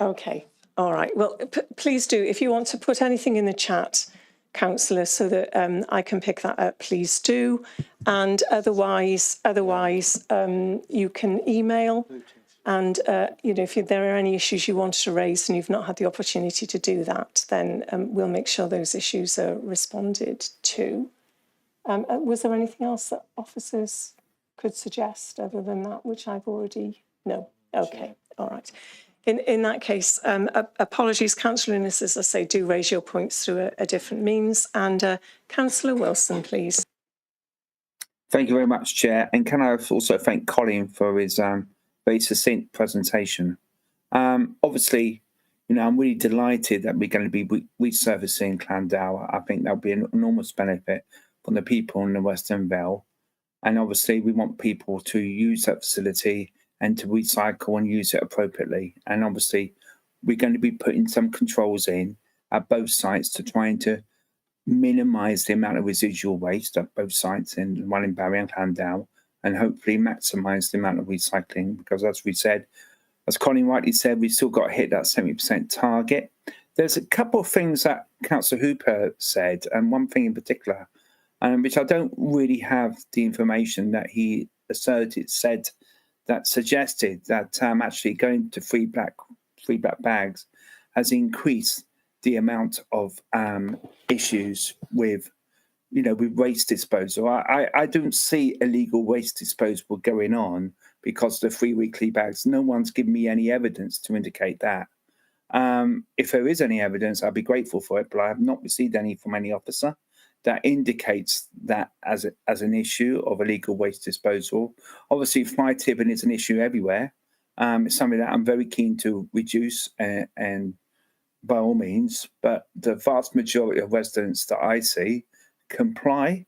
Okay, all right. Well, please do. If you want to put anything in the chat, Councillor, so that I can pick that up, please do. And otherwise, you can email. And if there are any issues you want to raise and you've not had the opportunity to do that, then we'll make sure those issues are responded to. Was there anything else that officers could suggest other than that, which I've already... No. Okay. All right. In that case, apologies, Councillor Innes, as I say, do raise your points through a different means. And Councillor Wilson, please. Thank you very much, Chair. And can I also thank Colin for his very succinct presentation. Obviously, I'm really delighted that we're going to be resurfacing Llandower. I think that'll be an enormous benefit for the people in the Western Vale. And obviously, we want people to use that facility and to recycle and use it appropriately. And obviously, we're going to be putting some controls in at both sites to try to minimise the amount of residual waste at both sites, in one in Barry and Llandower, and hopefully maximise the amount of recycling. Because as we said, as Colin rightly said, we've still got to hit that 70% target. There's a couple of things that Councillor Hooper said, and one thing in particular, which I don't really have the information that he suggested that actually going to free black bags has increased the amount of issues with waste disposal. I don't see illegal waste disposal going on because the free weekly bags. No one's given me any evidence to indicate that. If there is any evidence, I'd be grateful for it, but I have not received any from any officer that indicates that as an issue of illegal waste disposal. Obviously, fly tipping is an issue everywhere. It's something that I'm very keen to reduce and by all means, but the vast majority of residents that I see comply.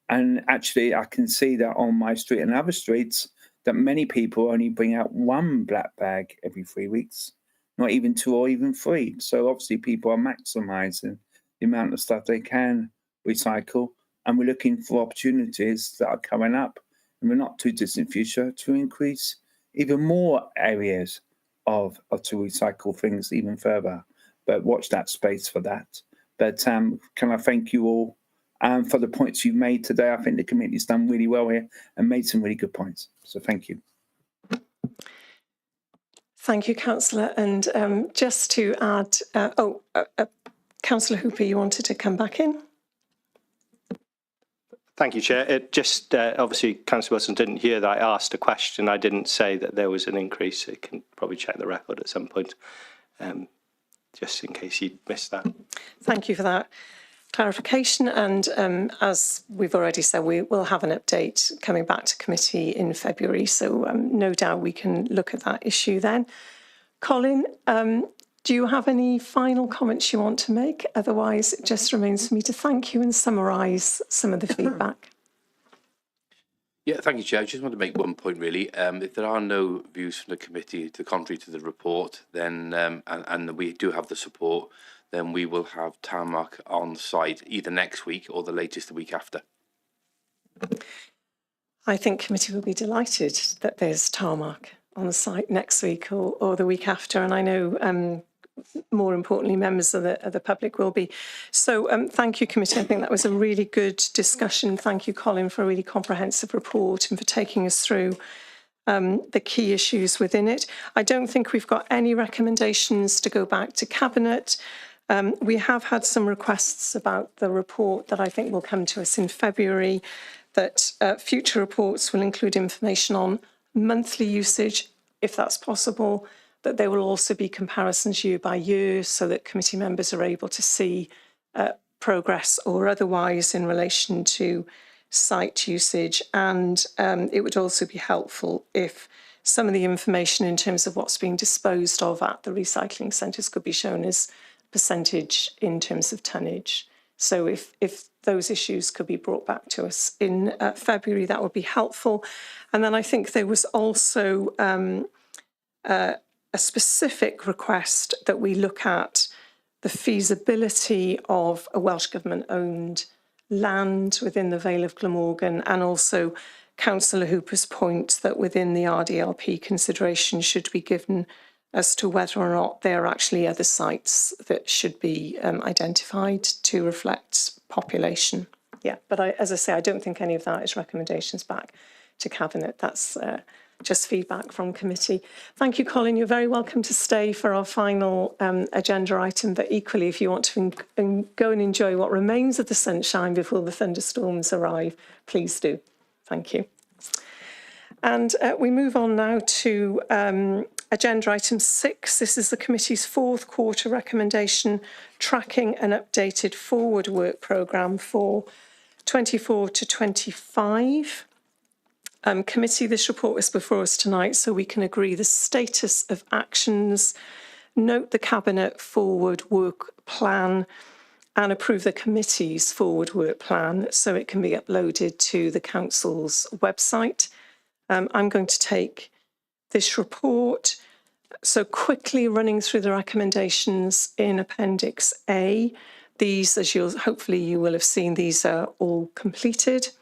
And actually, I can see that on my street and other streets that many people only bring out one black bag every 3 weeks, not even 2 or even 3. So obviously people are maximising the amount of stuff they can recycle, and we're looking for opportunities that are coming up in the not too distant future to increase even more areas of to recycle things even further. But watch that space for that. But can I thank you all for the points you've made today? I think the committee's done really well here and made some really good points. So thank you. Thank you, Councillor. And just to add, Councillor Hooper, you wanted to come back in? Thank you, Chair. It just obviously, Councillor Wilson didn't hear that I asked a question. I didn't say that there was an increase. You can probably check the record at some point, just in case you missed that. Thank you for that clarification. And as we've already said, we will have an update coming back to committee in February. So no doubt we can look at that issue then. Colin, do you have any final comments you want to make? Otherwise, it just remains for me to thank you and summarise some of the feedback. Yeah, thank you, Chair. I just want to make one point, really. If there are no views from the committee to the contrary to the report, then and we do have the support, then we will have tarmac on site either next week or the latest the week after. I think committee will be delighted that there's tarmac on the site next week or the week after, and I know more importantly, members of the public will be. So thank you, committee. I think that was a really good discussion. Thank you, Colin, for a really comprehensive report and for taking us through the key issues within it. I don't think we've got any recommendations to go back to Cabinet. We have had some requests about the report that I think will come to us in February, that future reports will include information on monthly usage, if that's possible, that there will also be comparisons year by year so that committee members are able to see progress or otherwise in relation to site usage. And it would also be helpful if some of the information in terms of what's being disposed of at the recycling centres could be shown as percentage in terms of tonnage. So if those issues could be brought back to us in February, that would be helpful. And then I think there was also a specific request that we look at the feasibility of a Welsh Government-owned land within the Vale of Glamorgan, and also Councillor Hooper's point that within the RDLP consideration should be given as to whether or not there are actually other sites that should be identified to reflect population. Yeah, but as I say, I don't think any of that is recommendations back to Cabinet. That's just feedback from committee. Thank you, Colin. You're very welcome to stay for our final agenda item, but equally, if you want to go and enjoy what remains of the sunshine before the thunderstorms arrive, please do. Thank you. And we move on now to agenda item 6. This is the committee's fourth quarter recommendation, tracking an updated forward work programme for 24 to 25. Committee, this report was before us tonight so we can agree the status of actions, note the Cabinet forward work plan and approve the committee's forward work plan so it can be uploaded to the Council's website. I'm going to take this report, so quickly running through the recommendations in Appendix A. These, as hopefully you will have seen, these are all completed.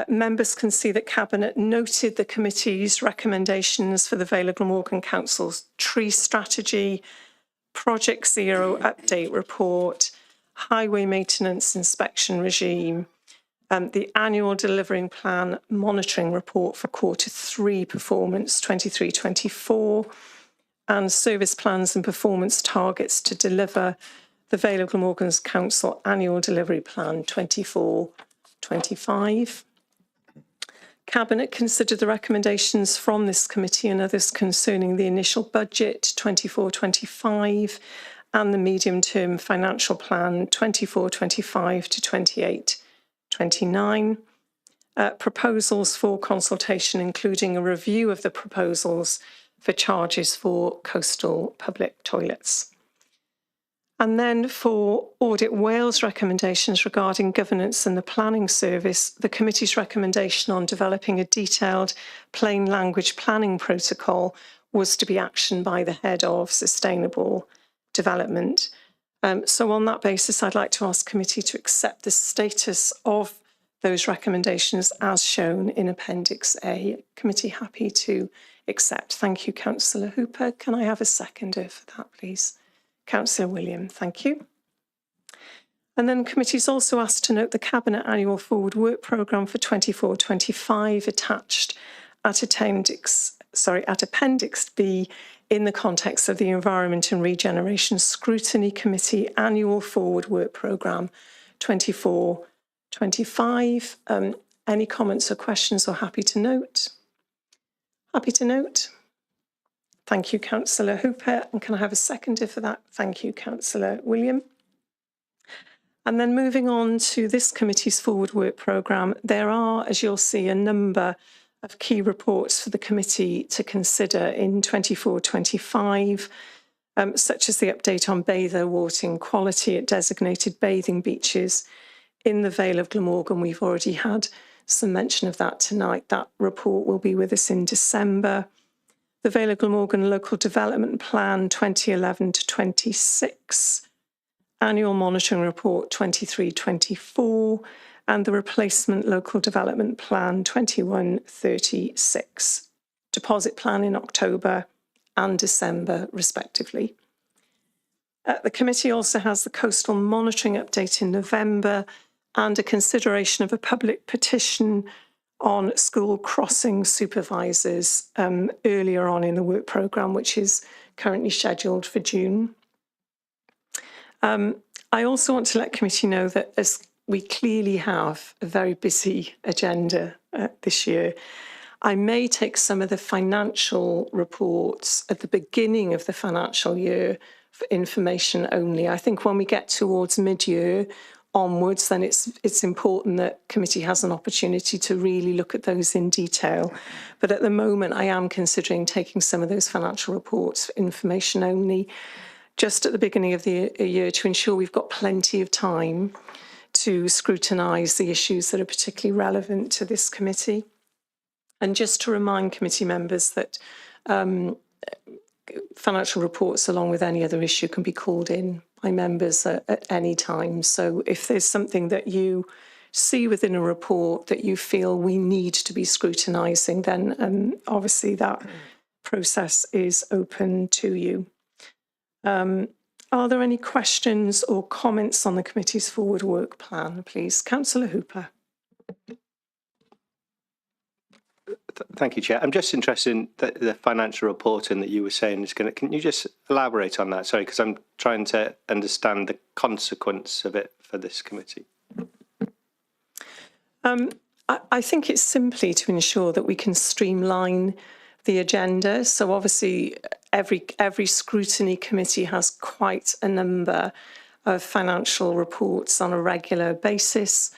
Members can see that Cabinet noted the committee's recommendations for the Vale of Glamorgan Council's tree strategy, Project Zero update report, highway maintenance inspection regime, the annual delivering plan monitoring report for Q3 performance 23-24, and service plans and performance targets to deliver the Vale of Glamorgan's Council annual delivery plan 24-25. Cabinet considered the recommendations from this committee and others concerning the initial budget 24-25 and the medium-term financial plan 24-25 to 28-29. Proposals for consultation, including a review of the proposals for charges for coastal public toilets. And then for Audit Wales recommendations regarding governance and the planning service, the committee's recommendation on developing a detailed plain language planning protocol was to be actioned by the head of sustainable development. So on that basis, I'd like to ask committee to accept the status of those recommendations as shown in Appendix A. Committee happy to accept. Thank you, Councillor Hooper. Can I have a seconder for that, please? Councillor William, thank you. And then committee's also asked to note the Cabinet Annual Forward Work Programme for 24-25 attached at Appendix B in the context of the Environment and Regeneration Scrutiny Committee Annual Forward Work Programme 24-25. Any comments or questions or happy to note? Happy to note. Thank you, Councillor Hooper. And can I have a seconder for that? Thank you, Councillor William. And then moving on to this committee's forward work programme, there are, as you'll see, a number of key reports for the committee to consider in 24-25, such as the update on bather water quality at designated bathing beaches in the Vale of Glamorgan. We've already had some mention of that tonight. That report will be with us in December. The Vale of Glamorgan Local Development Plan 2011 to 26, Annual Monitoring Report 23-24, and the Replacement Local Development Plan 21-36. Deposit Plan in October and December, respectively. The committee also has the Coastal Monitoring Update in November and a consideration of a public petition on school crossing supervisors earlier on in the work programme, which is currently scheduled for June. I also want to let committee know that as we clearly have a very busy agenda this year, I may take some of the financial reports at the beginning of the financial year for information only. I think when we get towards mid-year onwards, then it's important that committee has an opportunity to really look at those in detail. But at the moment, I am considering taking some of those financial reports for information only, just at the beginning of the year, to ensure we've got plenty of time to scrutinise the issues that are particularly relevant to this committee. And just to remind committee members that financial reports, along with any other issue, can be called in by members at any time. So if there's something that you see within a report that you feel we need to be scrutinising, then obviously that process is open to you. Are there any questions or comments on the committee's forward work plan, please? Councillor Hooper. Thank you, Chair. I'm just interested in the financial reporting that you were saying is going to. Can you just elaborate on that? Sorry, because I'm trying to understand the consequence of it for this committee. I think it's simply to ensure that we can streamline the agenda. So obviously, every scrutiny committee has quite a number of financial reports on a regular basis.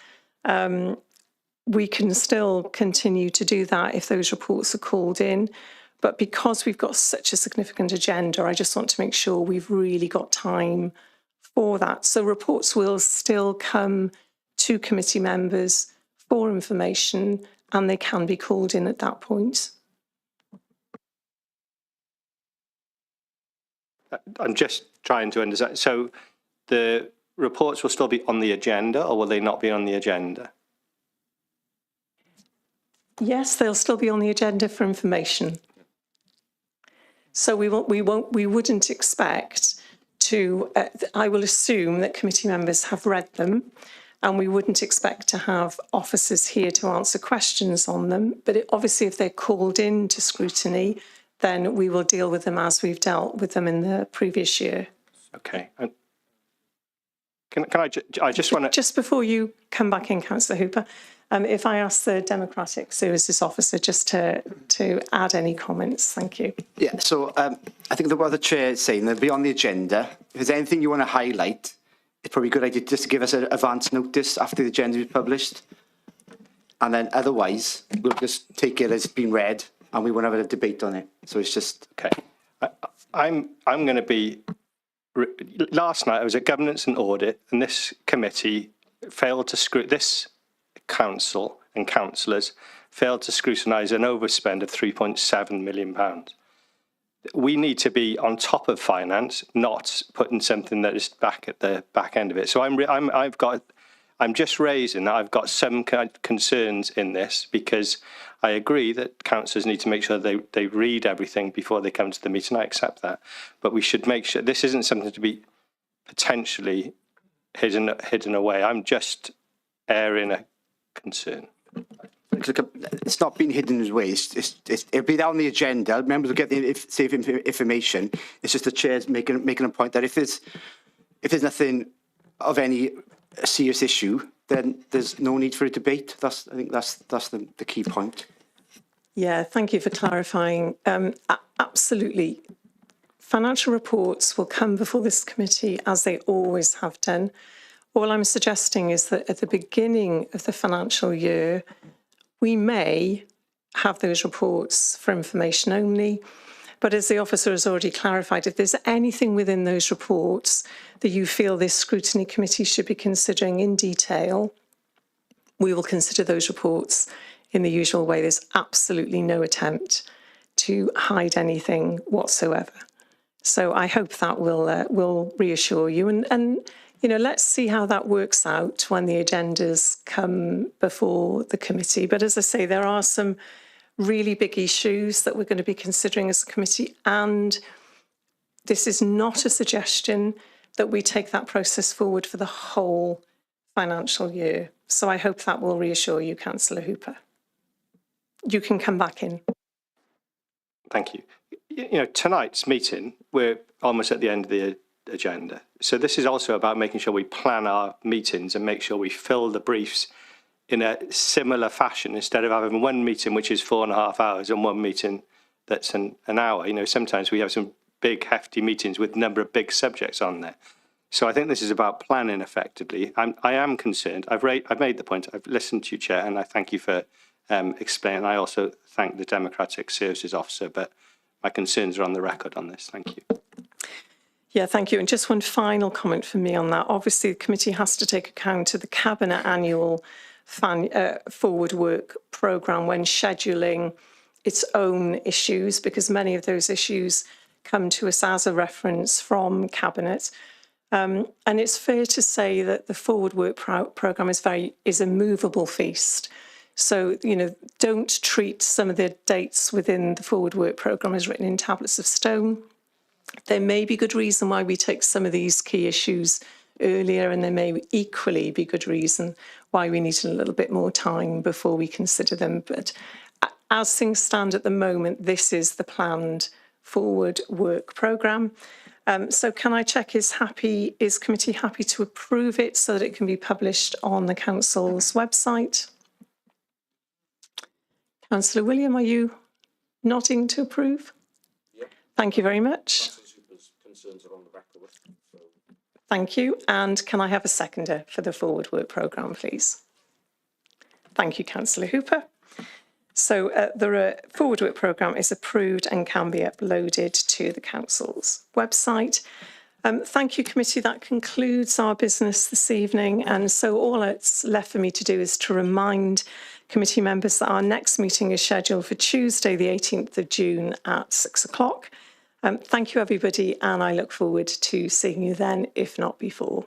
We can still continue to do that if those reports are called in. But because we've got such a significant agenda, I just want to make sure we've really got time for that. So reports will still come to committee members for information, and they can be called in at that point. I'm just trying to understand. So the reports will still be on the agenda, or will they not be on the agenda? Yes, they'll still be on the agenda for information. So we wouldn't expect to. I will assume that committee members have read them, and we wouldn't expect to have officers here to answer questions on them. But obviously, if they're called in to scrutiny, then we will deal with them as we've dealt with them in the previous year. Okay. Can I just want to... Just before you come back in, Councillor Hooper, if I ask the Democratic Services Officer just to add any comments, thank you. Yeah, so I think what the Chair is saying, they'll be on the agenda. If there's anything you want to highlight, it's probably a good idea just to give us an advance notice after the agenda is published. And then otherwise, we'll just take it as it's been read and we won't have a debate on it. So it's just... Okay. I'm going to be... Last night I was at Governance and Audit, and this committee failed to this council and councillors failed to scrutinise an overspend of £3.7 million. We need to be on top of finance, not putting something that is back at the back end of it. So I'm just raising that I've got some concerns in this, because I agree that councillors need to make sure they read everything before they come to the meeting. I accept that, but we should make sure this isn't something to be potentially hidden away. I'm just airing a concern. It's not being hidden away. It'll be on the agenda. Members will get the safe information. It's just the Chair's making a point that if there's nothing of any serious issue, then there's no need for a debate. I think that's the key point. Yeah, thank you for clarifying. Absolutely. Financial reports will come before this committee as they always have done. All I'm suggesting is that at the beginning of the financial year, we may have those reports for information only. But as the officer has already clarified, if there's anything within those reports that you feel this scrutiny committee should be considering in detail, we will consider those reports in the usual way. There's absolutely no attempt to hide anything whatsoever. So I hope that will reassure you. And you know, let's see how that works out when the agendas come before the committee. But as I say, there are some really big issues that we're going to be considering as a committee. And this is not a suggestion that we take that process forward for the whole financial year. So I hope that will reassure you, Councillor Hooper. You can come back in. Thank you. You know, tonight's meeting, we're almost at the end of the agenda. So this is also about making sure we plan our meetings and make sure we fill the briefs in a similar fashion instead of having one meeting which is 4.5 hours and one meeting that's an hour. You know, sometimes we have some big hefty meetings with a number of big subjects on there. So I think this is about planning effectively. I am concerned. I've made the point. I've listened to you, Chair, and I thank you for explaining. I also thank the Democratic Services Officer, but my concerns are on the record on this. Thank you. Yeah, thank you. And just one final comment from me on that. Obviously, the committee has to take account of the Cabinet annual forward work programme when scheduling its own issues, because many of those issues come to us as a reference from Cabinet. And it's fair to say that the forward work programme is a movable feast. So, you know, don't treat some of the dates within the forward work programme as written in tablets of stone. There may be good reason why we take some of these key issues earlier, and there may equally be good reason why we need a little bit more time before we consider them. But as things stand at the moment, this is the planned forward work programme. So can I check, is committee happy to approve it so that it can be published on the council's website? Councillor William, are you nodding to approve? Yep. Thank you very much. Concerns are on the record, so. Thank you. And can I have a seconder for the forward work programme, please? Thank you, Councillor Hooper. So the forward work programme is approved and can be uploaded to the council's website. Thank you, committee. That concludes our business this evening. And so all that's left for me to do is to remind committee members that our next meeting is scheduled for Tuesday, the 18th of June at 6 o'clock. Thank you, everybody, and I look forward to seeing you then, if not before.